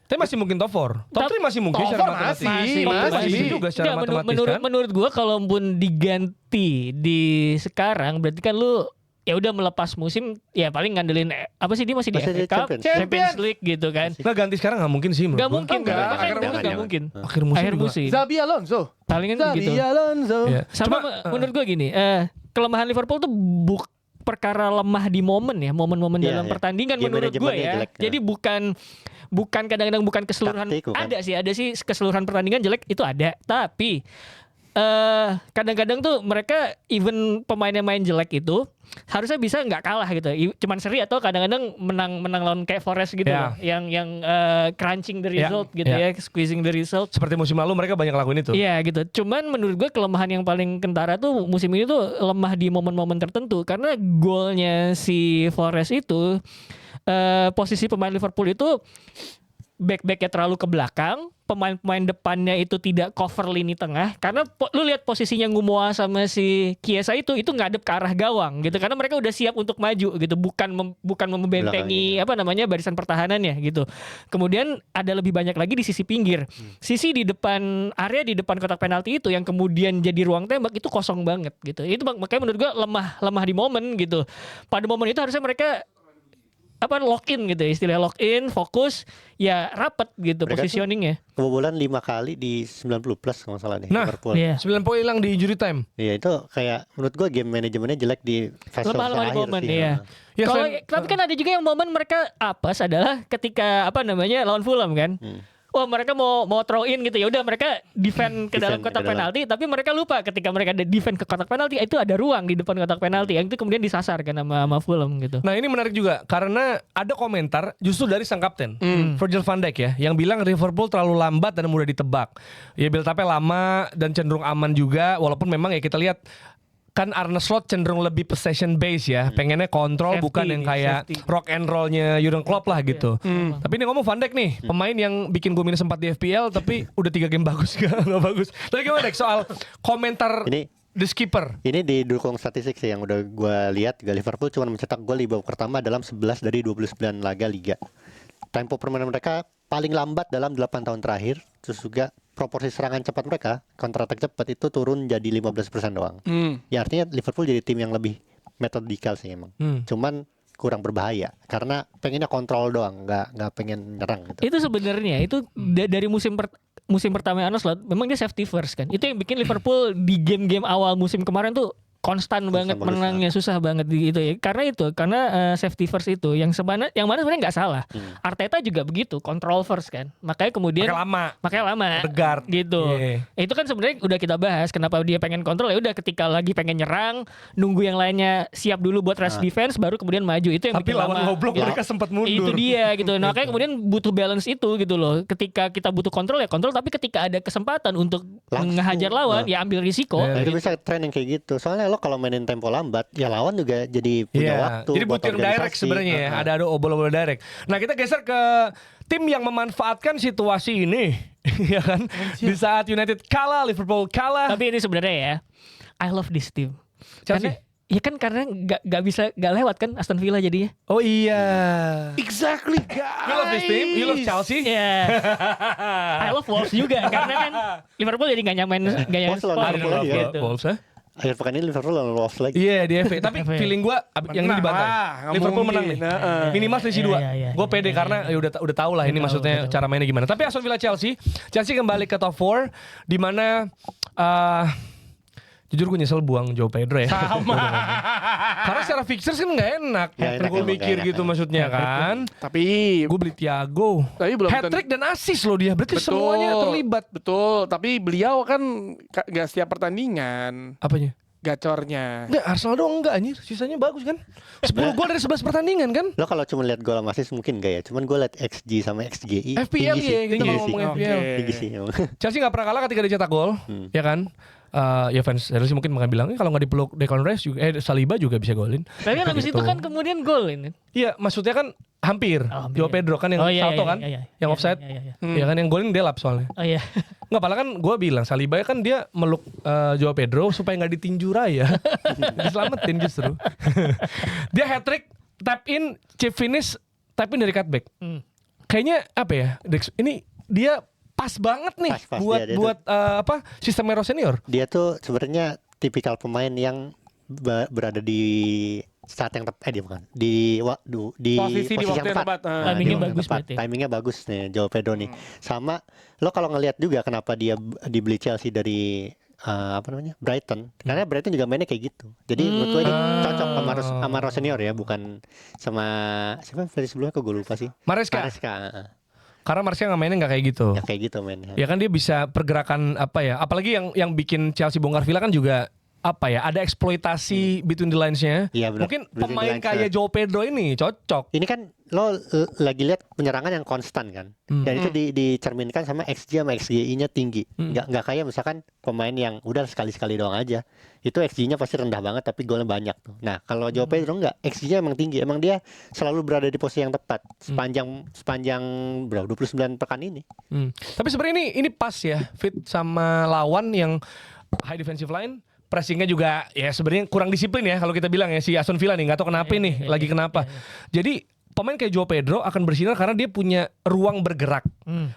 Speaker 2: tapi masih mungkin top 4. Top 3 masih mungkin
Speaker 1: Top
Speaker 2: secara
Speaker 1: 4
Speaker 2: matematis.
Speaker 1: masih,
Speaker 2: Top 3
Speaker 1: masih.
Speaker 2: juga secara
Speaker 4: Enggak,
Speaker 2: matematis kan.
Speaker 4: menurut gua kalaupun diganti di sekarang berarti kan lu ya udah melepas musim ya paling ngandelin apa sih dia masih di
Speaker 3: Masih
Speaker 4: FA
Speaker 3: di
Speaker 4: Cup,
Speaker 3: Champions.
Speaker 4: Champions League gitu kan.
Speaker 2: Nggak ganti sekarang nggak mungkin sih menurut
Speaker 4: Enggak
Speaker 2: gua.
Speaker 4: mungkin
Speaker 1: Enggak,
Speaker 4: kan?
Speaker 1: akhir
Speaker 4: Enggak
Speaker 3: musim.
Speaker 4: mungkin.
Speaker 2: Akhir musim
Speaker 4: Akhir
Speaker 2: juga.
Speaker 4: musim.
Speaker 1: Zabi Alonso.
Speaker 4: Palingan gitu.
Speaker 1: Zabi Alonso.
Speaker 2: Iya.
Speaker 4: Sama menurut gue gini, kelemahan Liverpool tuh perkara lemah di momen ya, momen-momen
Speaker 3: Iya,
Speaker 4: dalam
Speaker 3: iya.
Speaker 4: pertandingan
Speaker 3: Game
Speaker 4: menurut gue
Speaker 3: manajemennya
Speaker 4: ya.
Speaker 3: jelek, ya.
Speaker 4: Jadi bukan kadang-kadang bukan keseluruhan,
Speaker 3: Taktik, bukan.
Speaker 4: ada sih keseluruhan pertandingan jelek itu ada, tapi kadang-kadang tuh mereka even pemain yang main jelek itu harusnya bisa nggak kalah gitu, cuman seri atau kadang-kadang menang lawan kayak Forest gitu
Speaker 2: Ya.
Speaker 4: loh, yang crunching the
Speaker 2: Ya,
Speaker 4: result gitu
Speaker 2: ya.
Speaker 4: ya, squeezing the result.
Speaker 2: Seperti musim lalu mereka banyak lakuin itu.
Speaker 4: Iya gitu. Cuman menurut gue kelemahan yang paling kentara tuh musim ini tuh lemah di momen-momen tertentu, karena golnya si Forest itu posisi pemain Liverpool itu back-backnya terlalu ke belakang, pemain-pemain depannya itu tidak cover lini tengah, karena lu lihat posisinya Ngumoa sama si Chiesa itu ngadep ke arah gawang gitu, karena mereka udah siap untuk maju gitu, bukan membentengi barisan pertahanannya gitu. Kemudian ada lebih banyak lagi di sisi pinggir, sisi di depan area di depan kotak penalti itu yang kemudian jadi ruang tembak itu kosong banget gitu. Itu makanya menurut gua lemah di momen gitu. Pada momen itu harusnya mereka lock in gitu ya, istilah lock in, fokus, ya rapet gitu
Speaker 3: Mereka tuh
Speaker 4: positioningnya.
Speaker 3: Kebobolan 5 kali di 90 plus kalau nggak salah nih
Speaker 2: Nah,
Speaker 3: Liverpool.
Speaker 4: Iya.
Speaker 2: 9 poin hilang di injury time.
Speaker 3: Iya itu kayak menurut gua game manajemennya jelek di fase
Speaker 4: Lemah di
Speaker 3: akhir
Speaker 4: momen,
Speaker 3: sih.
Speaker 4: iya.
Speaker 2: Ya,
Speaker 4: Kalau
Speaker 2: selain-
Speaker 4: tapi kan ada juga yang momen mereka apes adalah ketika lawan Fulham kan. Wah, mereka mau throw in gitu, ya udah mereka defend ke dalam
Speaker 3: Defend
Speaker 4: kotak
Speaker 3: ke dalam.
Speaker 4: penalti, tapi mereka lupa ketika mereka ada defend ke kotak penalti itu ada ruang di depan kotak penalti yang itu kemudian disasar kan sama Fulham gitu.
Speaker 2: Nah ini menarik juga karena ada komentar justru dari sang kapten Virgil van Dijk ya, yang bilang Liverpool terlalu lambat dan mudah ditebak. Ya build up-nya lama dan cenderung aman juga, walaupun memang ya kita lihat kan Arne Slot cenderung lebih possession base ya, pengennya kontrol,
Speaker 4: Safety
Speaker 2: bukan yang
Speaker 4: dia,
Speaker 2: kayak
Speaker 4: safety.
Speaker 2: rock and rollnya Jurgen Klopp lah gitu. Tapi ini ngomong Van Dijk nih, pemain yang bikin gue minus 4 di FPL tapi udah 3 game bagus nggak bagus. Tapi gimana Dek soal komentar
Speaker 3: Ini
Speaker 2: the skipper?
Speaker 3: Ini didukung statistik sih yang udah gue lihat juga Liverpool cuma mencetak gol di babak pertama dalam 11 dari 29 laga liga. Tempo permainan mereka paling lambat dalam 8 tahun terakhir. Terus juga proporsi serangan cepat mereka, counter attack cepat itu turun jadi 15% doang. Ya artinya Liverpool jadi tim yang lebih metodikal sih emang. Cuman kurang berbahaya karena pengennya kontrol doang, nggak pengen nyerang gitu.
Speaker 4: Itu sebenarnya itu dari musim pertama Arne Slot memang dia safety first kan. Itu yang bikin Liverpool di game-game awal musim kemarin tuh konstan banget
Speaker 3: bagus,
Speaker 4: menangnya, susah banget di itu ya. Karena safety first itu yang mana sebenarnya nggak salah. Arteta juga begitu, control first kan. Makanya kemudian
Speaker 2: Makanya lama.
Speaker 4: lama
Speaker 2: Tegard.
Speaker 4: gitu.
Speaker 2: Yeah.
Speaker 4: Itu kan sebenarnya udah kita bahas kenapa dia pengen kontrol, ya udah ketika lagi pengen nyerang, nunggu yang lainnya siap dulu buat rush defense baru kemudian maju. Itu yang
Speaker 2: Tapi
Speaker 4: bikin
Speaker 2: lawan
Speaker 4: lama.
Speaker 2: goblok
Speaker 4: gitu.
Speaker 2: mereka sempat mundur.
Speaker 4: Itu dia gitu. Nah, makanya kemudian butuh balance itu gitu loh. Ketika kita butuh kontrol ya kontrol, tapi ketika ada kesempatan untuk
Speaker 3: Langsung.
Speaker 4: ngehajar lawan ya ambil risiko.
Speaker 3: Nah, itu bisa tren yang kayak gitu. Soalnya lo kalau mainin tempo lambat, ya lawan juga jadi punya
Speaker 2: Iya,
Speaker 3: waktu.
Speaker 2: jadi
Speaker 3: buat
Speaker 2: butuh yang direct
Speaker 3: organisasi.
Speaker 2: sebenarnya ya. Ada obol-obol direct. Nah kita geser ke tim yang memanfaatkan situasi ini, ya kan? Di saat United kalah, Liverpool kalah.
Speaker 4: Tapi ini sebenarnya ya, I love this team.
Speaker 2: Chelsea?
Speaker 4: Karena nggak lewat kan Aston Villa jadinya.
Speaker 2: Oh iya.
Speaker 1: Exactly, guys.
Speaker 2: You love this team, you love Chelsea.
Speaker 4: Iya. I love Wolves juga karena kan Liverpool jadi nggak nyaman
Speaker 3: Wolves lawan
Speaker 4: spot
Speaker 3: Liverpool lagi ya.
Speaker 4: gitu.
Speaker 2: Wolves, ha?
Speaker 3: Akhir pekan ini Liverpool lawan Wolves lagi.
Speaker 2: Iya di FA. Tapi
Speaker 4: FA.
Speaker 2: feeling gue yang ini
Speaker 1: Menang
Speaker 2: dibantai.
Speaker 1: lah, nggak
Speaker 2: Liverpool
Speaker 1: mungkin.
Speaker 2: menang nih.
Speaker 1: Heeh.
Speaker 2: Minimal selisih
Speaker 4: Iya,
Speaker 2: 2.
Speaker 4: iya, iya,
Speaker 2: Gue pede
Speaker 4: iya,
Speaker 2: karena ya udah tahu lah ini
Speaker 4: Udah
Speaker 2: maksudnya
Speaker 4: tahu.
Speaker 2: cara mainnya gimana. Tapi Aston Villa Chelsea kembali ke top 4 di mana jujur gue nyesel buang Joe Pedro ya.
Speaker 1: Sama.
Speaker 2: Karena secara fixtures kan nggak enak.
Speaker 3: Nggak enak,
Speaker 2: Gue
Speaker 3: emang
Speaker 2: mikir
Speaker 3: nggak
Speaker 2: gitu
Speaker 3: enak.
Speaker 2: maksudnya kan.
Speaker 1: Tapi
Speaker 2: Gue beli Thiago.
Speaker 1: Tapi belum
Speaker 2: Hat-trick dan assist loh dia. Berarti semuanya terlibat.
Speaker 1: Betul, tapi beliau kan gak setiap pertandingan
Speaker 2: Apanya?
Speaker 1: gacornya.
Speaker 2: Enggak, Arsenal doang enggak anjir. Sisanya bagus kan? 10 gol dari 11 pertandingan kan?
Speaker 3: Lo kalau cuma lihat gol sama assist mungkin enggak ya. Cuman gue lihat XG sama XGI
Speaker 2: FPL
Speaker 3: tinggi
Speaker 2: ya,
Speaker 3: sih.
Speaker 2: kita
Speaker 3: Tinggi
Speaker 2: kalau
Speaker 3: sih.
Speaker 2: ngomong FPL.
Speaker 1: Oke.
Speaker 3: Tinggi sih emang.
Speaker 2: Chelsea nggak pernah kalah ketika dicetak gol, ya kan? Ya fans Chelsea mungkin bakal bilang kalau nggak dipeluk Declan Rice juga, Saliba juga bisa golin.
Speaker 4: Tapi kan abis itu kan kemudian gol ini.
Speaker 2: Iya, maksudnya kan hampir.
Speaker 4: Oh, hampir.
Speaker 2: Joe Pedro kan yang salto kan, yang offside. Ya kan yang golin Delap soalnya.
Speaker 4: Oh iya.
Speaker 2: Nggak, padahal kan gue bilang Saliba kan dia meluk Joe Pedro supaya nggak ditinju raya, diselamatin justru. Dia hat trick, tap in, chip finish, tap in dari cutback. Kayaknya apa ya? Dex, ini dia pas banget nih
Speaker 3: Pas,
Speaker 2: buat
Speaker 3: dia
Speaker 2: buat sistem Mero senior.
Speaker 3: Dia tuh sebenarnya tipikal pemain yang berada di saat yang tepat, dia bukan di
Speaker 1: Posisi di waktu yang tepat.
Speaker 4: Timingnya
Speaker 3: di waktu
Speaker 4: bagus
Speaker 3: tepat.
Speaker 4: berarti.
Speaker 3: Timingnya bagus nih Joe Pedro nih. Sama lo kalau ngelihat juga kenapa dia dibeli Chelsea dari Brighton, karena Brighton juga mainnya kayak gitu. Jadi menurut gue ini cocok sama Rose senior ya, bukan sama siapa dari sebelumnya, kok gue lupa sih.
Speaker 2: Maresca.
Speaker 3: Maresca.
Speaker 2: Karena Martial nggak mainnya nggak kayak gitu.
Speaker 3: Ya kayak gitu mainnya.
Speaker 2: Ya kan dia bisa pergerakan apa ya? Apalagi yang bikin Chelsea bongkar Villa kan juga apa ya? Ada eksploitasi between the lines-nya.
Speaker 3: Iya, benar.
Speaker 2: Mungkin
Speaker 3: Between the
Speaker 2: pemain
Speaker 3: lines,
Speaker 2: kayak Joao Pedro ini cocok.
Speaker 3: Ini kan lo lagi lihat penyerangan yang konstan kan, dan itu dicerminkan sama XG sama XGI-nya tinggi. Nggak kayak misalkan pemain yang udah sekali-sekali doang aja, itu XG-nya pasti rendah banget tapi golnya banyak tuh. Nah kalau Joao Pedro nggak, XG-nya emang tinggi, emang dia selalu berada di posisi yang tepat sepanjang berapa 29 pekan ini.
Speaker 2: Tapi sebenarnya ini pas ya fit sama lawan yang high defensive line. Pressingnya juga ya sebenarnya kurang disiplin ya kalau kita bilang ya si Aston Villa nih nggak tahu kenapa nih lagi kenapa. Jadi pemain kayak Joao Pedro akan bersinar karena dia punya ruang bergerak.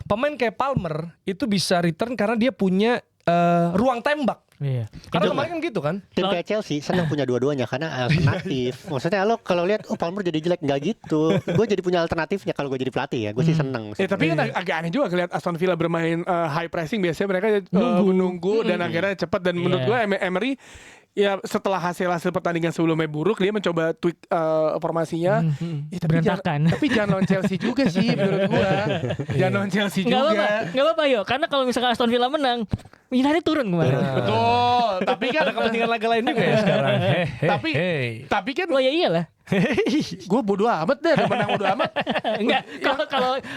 Speaker 2: Pemain kayak Palmer itu bisa return karena dia punya ruang tembak.
Speaker 4: Iya.
Speaker 2: Karena kemarin kan gitu kan.
Speaker 3: Tim kayak Chelsea senang punya dua-duanya karena alternatif. Maksudnya lo kalau lihat Palmer jadi jelek, nggak gitu. Gue jadi punya alternatifnya kalau gue jadi pelatih ya. Gue sih seneng.
Speaker 1: Tapi kan agak aneh juga ngeliat Aston Villa bermain high pressing. Biasanya mereka menunggu dan akhirnya cepat. Dan menurut gue Emery ya setelah hasil pertandingan sebelumnya buruk, dia mencoba tweak formasinya. Ya, tapi jangan lawan Chelsea juga sih menurut gue. Jangan lawan Chelsea juga.
Speaker 4: Nggak apa-apa yo, karena kalau misalkan Aston Villa menang, United turun kemarin.
Speaker 1: Betul. Tapi kan
Speaker 2: Ada kepentingan laga lain juga ya sekarang.
Speaker 1: tapi kan
Speaker 4: Oh ya iyalah.
Speaker 1: gue bodo amat deh, menang bodo amat.
Speaker 4: Enggak,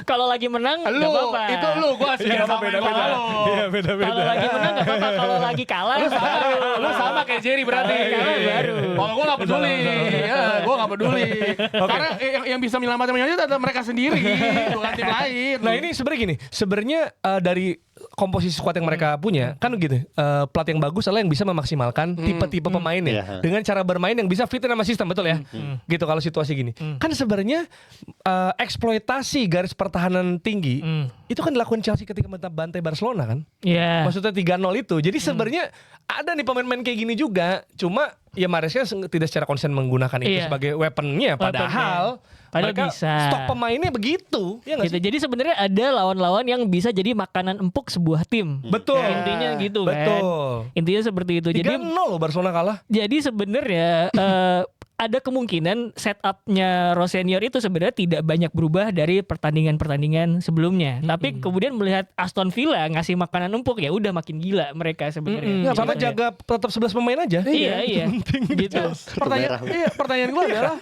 Speaker 4: kalau lagi menang enggak apa-apa.
Speaker 1: Itu lu, gue asli sama
Speaker 2: beda. Iya, beda-beda.
Speaker 4: Kalau lagi menang enggak apa-apa, kalau lagi kalah
Speaker 1: Lu sama kayak Jerry berarti.
Speaker 4: Kalah baru.
Speaker 1: Kalau gue gak peduli, gue gak peduli. Karena yang bisa menyelamatkan United adalah mereka sendiri, bukan tim lain.
Speaker 2: Nah ini sebenarnya gini, dari komposisi squad yang mereka punya kan gitu, pelatih yang bagus adalah yang bisa memaksimalkan tipe-tipe pemainnya dengan cara bermain yang bisa fit sama sistem, betul ya? Gitu kalau situasi gini. Kan sebenarnya eksploitasi garis pertahanan tinggi itu kan dilakukan Chelsea ketika bantai Barcelona kan?
Speaker 4: Iya.
Speaker 2: Maksudnya 3-0 itu. Jadi sebenarnya ada nih pemain-pemain kayak gini juga. Cuma ya Maresca tidak secara konsisten menggunakan itu sebagai weaponnya. Padahal mereka
Speaker 4: bisa.
Speaker 2: stok pemainnya begitu. Ya nggak
Speaker 4: Gitu.
Speaker 2: sih?
Speaker 4: Jadi sebenarnya ada lawan-lawan yang bisa jadi makanan empuk sebuah tim.
Speaker 2: Betul.
Speaker 4: Intinya gitu kan.
Speaker 2: Betul.
Speaker 4: Intinya seperti itu.
Speaker 2: 3-0
Speaker 4: Jadi
Speaker 2: loh Barcelona kalah.
Speaker 4: Jadi sebenarnya ada kemungkinan setupnya Rose Senior itu sebenarnya tidak banyak berubah dari pertandingan-pertandingan sebelumnya. Tapi kemudian melihat Aston Villa ngasih makanan empuk, ya udah makin gila mereka sebenarnya.
Speaker 2: Ya, sama jaga tetap 11 pemain aja.
Speaker 4: Iya. Gitu.
Speaker 1: Pertanyaan gue adalah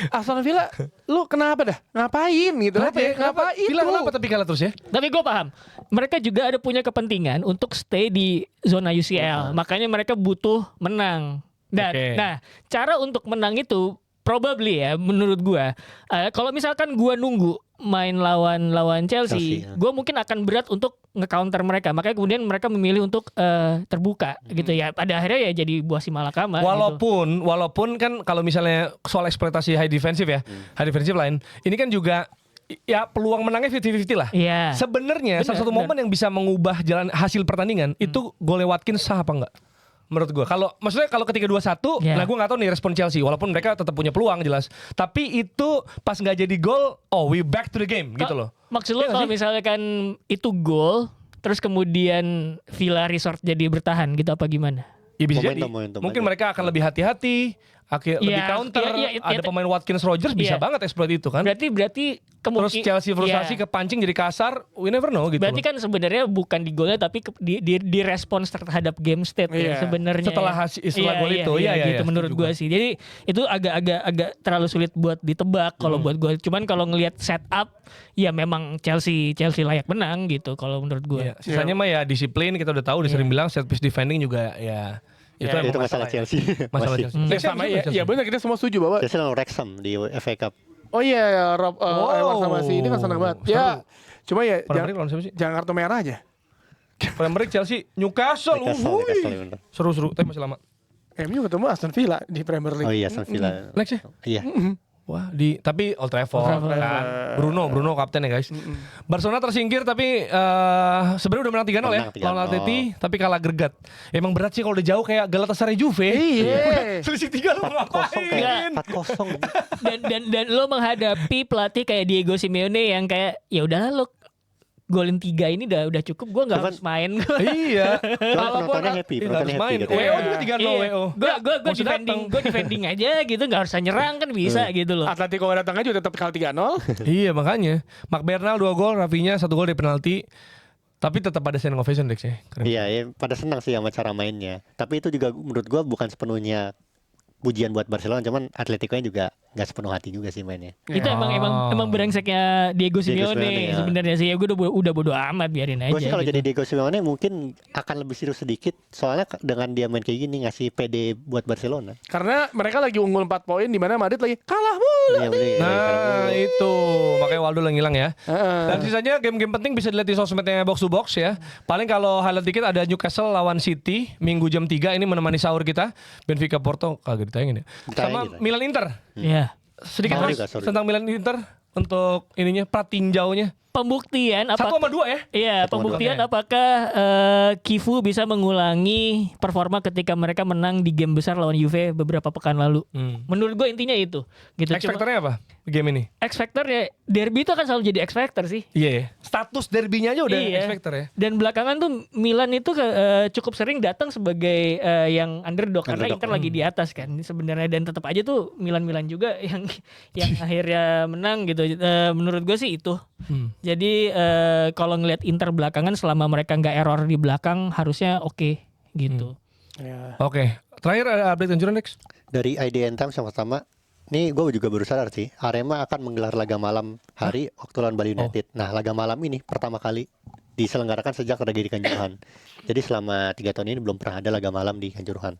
Speaker 1: Aston Villa, lu kenapa dah? Ngapain gitu aja? Ngapain
Speaker 2: Villa
Speaker 1: lu?
Speaker 2: kenapa tapi kalah terus ya?
Speaker 4: Tapi gue paham, mereka juga ada punya kepentingan untuk stay di zona UCL. Makanya mereka butuh menang. Dan nah, cara untuk menang itu probably ya menurut gua, kalau misalkan gua nunggu main lawan Chelsea, gua mungkin akan berat untuk nge-counter mereka. Makanya kemudian mereka memilih untuk terbuka gitu ya. Pada akhirnya ya jadi buah si malakama.
Speaker 2: Walaupun kan kalau misalnya soal eksploitasi high defensive ya, high defensive line, ini kan juga ya peluang menangnya 50-50 lah.
Speaker 4: Iya.
Speaker 2: Sebenarnya salah satu momen yang bisa mengubah jalan hasil pertandingan itu golnya Watkins sah apa enggak? Menurut gue, maksudnya kalau ketika 2-1, nah gue nggak tahu nih respon Chelsea, walaupun mereka tetap punya peluang jelas, tapi itu pas nggak jadi gol, we back to the game gitu loh.
Speaker 4: Maksud lo kalau misalnya kan itu gol, terus kemudian Villa Resort jadi bertahan gitu apa gimana?
Speaker 2: Ya bisa
Speaker 3: Momentum
Speaker 2: jadi. Mungkin
Speaker 3: aja.
Speaker 2: mereka akan lebih hati-hati, lebih counter. Ada pemain Watkins Rogers bisa banget exploit itu kan.
Speaker 4: Berarti
Speaker 2: terus Chelsea frustasi kepancing jadi kasar, we never know gitu.
Speaker 4: Berarti kan sebenarnya bukan di golnya tapi di respons terhadap game state ya sebenarnya.
Speaker 2: Setelah gol itu,
Speaker 4: gitu menurut gue sih. Jadi itu agak terlalu sulit buat ditebak kalau buat gue. Cuman kalau ngelihat setup, ya memang Chelsea layak menang gitu kalau menurut gue.
Speaker 2: Sisanya mah ya disiplin, kita udah tahu, udah sering bilang set piece defending juga ya.
Speaker 3: Itu masalah Chelsea.
Speaker 2: Masalah Chelsea.
Speaker 1: Sama ya benar, kita semua setuju bahwa
Speaker 3: Chelsea lawan Wrexham di FA Cup.
Speaker 1: oh iya Rob Edwards sama si ini kan senang banget. Ya, cuma ya
Speaker 2: Premier League lawan siapa sih?
Speaker 1: jangan kartu merah aja.
Speaker 2: Premier League Chelsea, Newcastle.
Speaker 3: Bener.
Speaker 2: Seru-seru, tapi masih lama.
Speaker 1: MU ketemu Aston Villa di Premier League.
Speaker 3: Oh iya, Aston Villa.
Speaker 2: Next ya?
Speaker 3: Iya.
Speaker 2: Wah, tapi Old Trafford kan. Bruno kapten ya guys. Barcelona tersingkir tapi sebenarnya udah menang 3-0 ya lawan Atleti, tapi kalah gregat. Emang berat sih kalau udah jauh kayak Galatasaray Juve.
Speaker 1: Iya.
Speaker 2: Selisih 3 lo
Speaker 3: 4-0 kayak 4-0.
Speaker 4: Dan lo menghadapi pelatih kayak Diego Simeone yang kayak ya udahlah lo golin 3 ini udah cukup, gue nggak
Speaker 3: Cuman-
Speaker 4: harus main.
Speaker 2: Iya.
Speaker 3: Cuman penontonnya happy,
Speaker 2: Nggak harus main.
Speaker 3: gitu ya.
Speaker 2: WO juga 3-0 WO.
Speaker 4: Gue
Speaker 2: Masih
Speaker 4: defending aja gitu, nggak usah nyerang kan bisa gitu loh.
Speaker 1: Atletico nggak datang aja udah tetap kalah 3-0.
Speaker 2: Iya makanya. Mark Bernal 2 gol, Rafinha 1 gol dari penalti. Tapi tetap ada standing ovation Dex ya. Keren.
Speaker 3: Iya, ya, pada senang sih sama cara mainnya. Tapi itu juga menurut gua bukan sepenuhnya pujian buat Barcelona, cuman Atletico-nya juga nggak sepenuh hati juga sih mainnya.
Speaker 4: Itu
Speaker 2: Oh.
Speaker 4: emang brengseknya Diego
Speaker 3: Simeone,
Speaker 4: Simeone
Speaker 3: ya.
Speaker 4: sebenarnya sih. Ya gue udah bodo amat, biarin aja.
Speaker 3: Gue sih kalau
Speaker 4: gitu.
Speaker 3: jadi Diego Simeone mungkin akan lebih serius sedikit, soalnya dengan dia main kayak gini ngasih PD buat Barcelona.
Speaker 1: Karena mereka lagi unggul 4 poin di mana Madrid lagi kalah mulu.
Speaker 3: Iya, bener,
Speaker 2: Nah itu makanya Waldo lagi ngilang ya.
Speaker 1: Heeh.
Speaker 2: Dan sisanya game-game penting bisa dilihat di sosmednya Box to Box ya. Paling kalau highlight dikit ada Newcastle lawan City Minggu jam 3 ini menemani sahur kita. Benfica Porto kagak ditayangin ya. Sama
Speaker 3: Ditayangin.
Speaker 2: Milan Inter.
Speaker 4: Iya.
Speaker 2: Sedikit
Speaker 3: Sorry,
Speaker 2: mas
Speaker 3: Kak, sorry.
Speaker 2: tentang Milan Inter untuk ininya pratinjaunya.
Speaker 4: Pembuktian
Speaker 2: 1 sama 2 ya.
Speaker 4: Iya,
Speaker 3: 1-2.
Speaker 4: pembuktian
Speaker 2: Oke.
Speaker 4: apakah Kivu bisa mengulangi performa ketika mereka menang di game besar lawan Juve beberapa pekan lalu. Menurut gue intinya itu. Gitu.
Speaker 2: X factor-nya apa game ini?
Speaker 4: X factor ya, derby itu kan selalu jadi X factor sih.
Speaker 2: Iya. Status derbynya aja udah
Speaker 4: Iya.
Speaker 2: X factor ya.
Speaker 4: Dan belakangan tuh Milan itu cukup sering datang sebagai yang underdog karena Inter lagi di atas kan sebenarnya, dan tetap aja tuh Milan juga yang akhirnya menang gitu. Menurut gue sih itu. Jadi kalau ngelihat Inter belakangan selama mereka nggak error di belakang harusnya oke gitu.
Speaker 1: Ya.
Speaker 2: Oke. Terakhir ada update anjuran Dex.
Speaker 3: Dari IDN Times yang pertama, nih gue juga baru sadar sih, Arema akan menggelar laga malam hari waktu lawan Bali United. Nah, laga malam ini pertama kali diselenggarakan sejak tragedi Kanjuruhan. Jadi selama 3 tahun ini belum pernah ada laga malam di Kanjuruhan.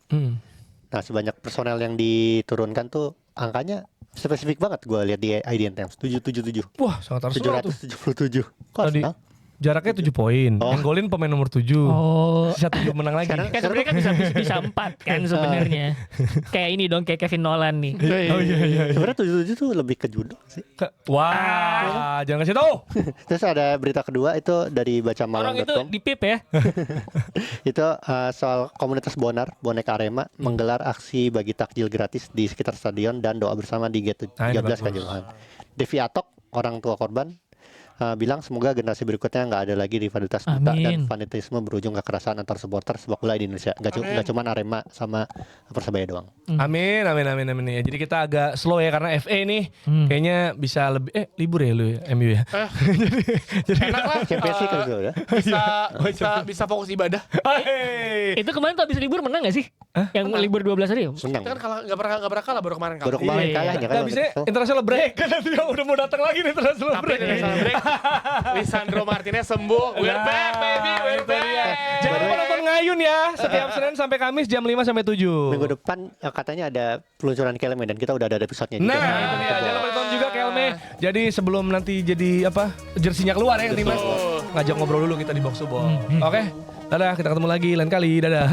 Speaker 3: Nah, sebanyak personel yang diturunkan tuh angkanya spesifik banget gue lihat di IDN Times, 777.
Speaker 2: Wah sangat Arsenal tuh.
Speaker 3: 777. Kok
Speaker 2: Tadi
Speaker 3: Arsenal?
Speaker 2: jaraknya 7 poin.
Speaker 3: Oh.
Speaker 2: Yang golin pemain nomor 7.
Speaker 4: Oh.
Speaker 2: Sisa 7 menang lagi.
Speaker 3: Sekarang-
Speaker 4: Kan sebenarnya kan bisa 4 kan sebenarnya. Kayak ini dong, kayak Kevin Nolan nih.
Speaker 2: Oh iya.
Speaker 3: Sebenarnya 77 tuh lebih ke judo sih.
Speaker 2: Wah, jangan kasih tahu.
Speaker 3: Terus ada berita kedua itu dari
Speaker 4: Orang itu
Speaker 3: bacamalam.com.
Speaker 4: di PIP ya.
Speaker 3: Itu soal komunitas Bonar, bonek Arema menggelar aksi bagi takjil gratis di sekitar stadion dan doa bersama di Gate
Speaker 2: Ah, ini
Speaker 3: 13
Speaker 2: bagus.
Speaker 3: Kanjuruhan. Devi Atok, orang tua korban, bilang semoga generasi berikutnya nggak ada lagi rivalitas buta dan
Speaker 4: Amin.
Speaker 3: fanatisme berujung kekerasan antar supporter sepak bola di Indonesia. Nggak cuma Arema sama Persebaya doang.
Speaker 2: Amin. Ya. Jadi kita agak slow ya karena FA nih kayaknya bisa lebih libur ya lu ya MU ya. Jadi
Speaker 1: Enak lah.
Speaker 3: Champions League kan juga udah.
Speaker 1: Bisa fokus ibadah.
Speaker 2: Hey.
Speaker 4: Itu kemarin tuh habis libur menang gak sih? Yang libur 12 hari.
Speaker 3: Menang.
Speaker 1: Kita kan kalah nggak pernah kalah baru kemarin
Speaker 3: Baru
Speaker 1: kalah.
Speaker 3: kemarin
Speaker 4: Iya.
Speaker 3: kalahnya kan.
Speaker 2: Gak bisa international break kan nanti udah mau datang lagi nih international
Speaker 1: Tapi
Speaker 2: break.
Speaker 1: international break. Lisandro Martinez sembuh. We're back baby, we're
Speaker 2: itu dia.
Speaker 1: back.
Speaker 2: Jangan lupa nonton Ngayun ya setiap Senin sampai Kamis jam 5 sampai 7.
Speaker 3: Minggu depan katanya ada peluncuran Kelme dan kita udah ada episodenya juga.
Speaker 2: Nah, itu dia. Jangan lupa nonton juga Kelme. Jadi sebelum nanti jadi apa? Jersinya keluar ya timnas. Ngajak ngobrol dulu kita di Box to Box. Oke. Dadah, kita ketemu lagi lain kali. Dadah.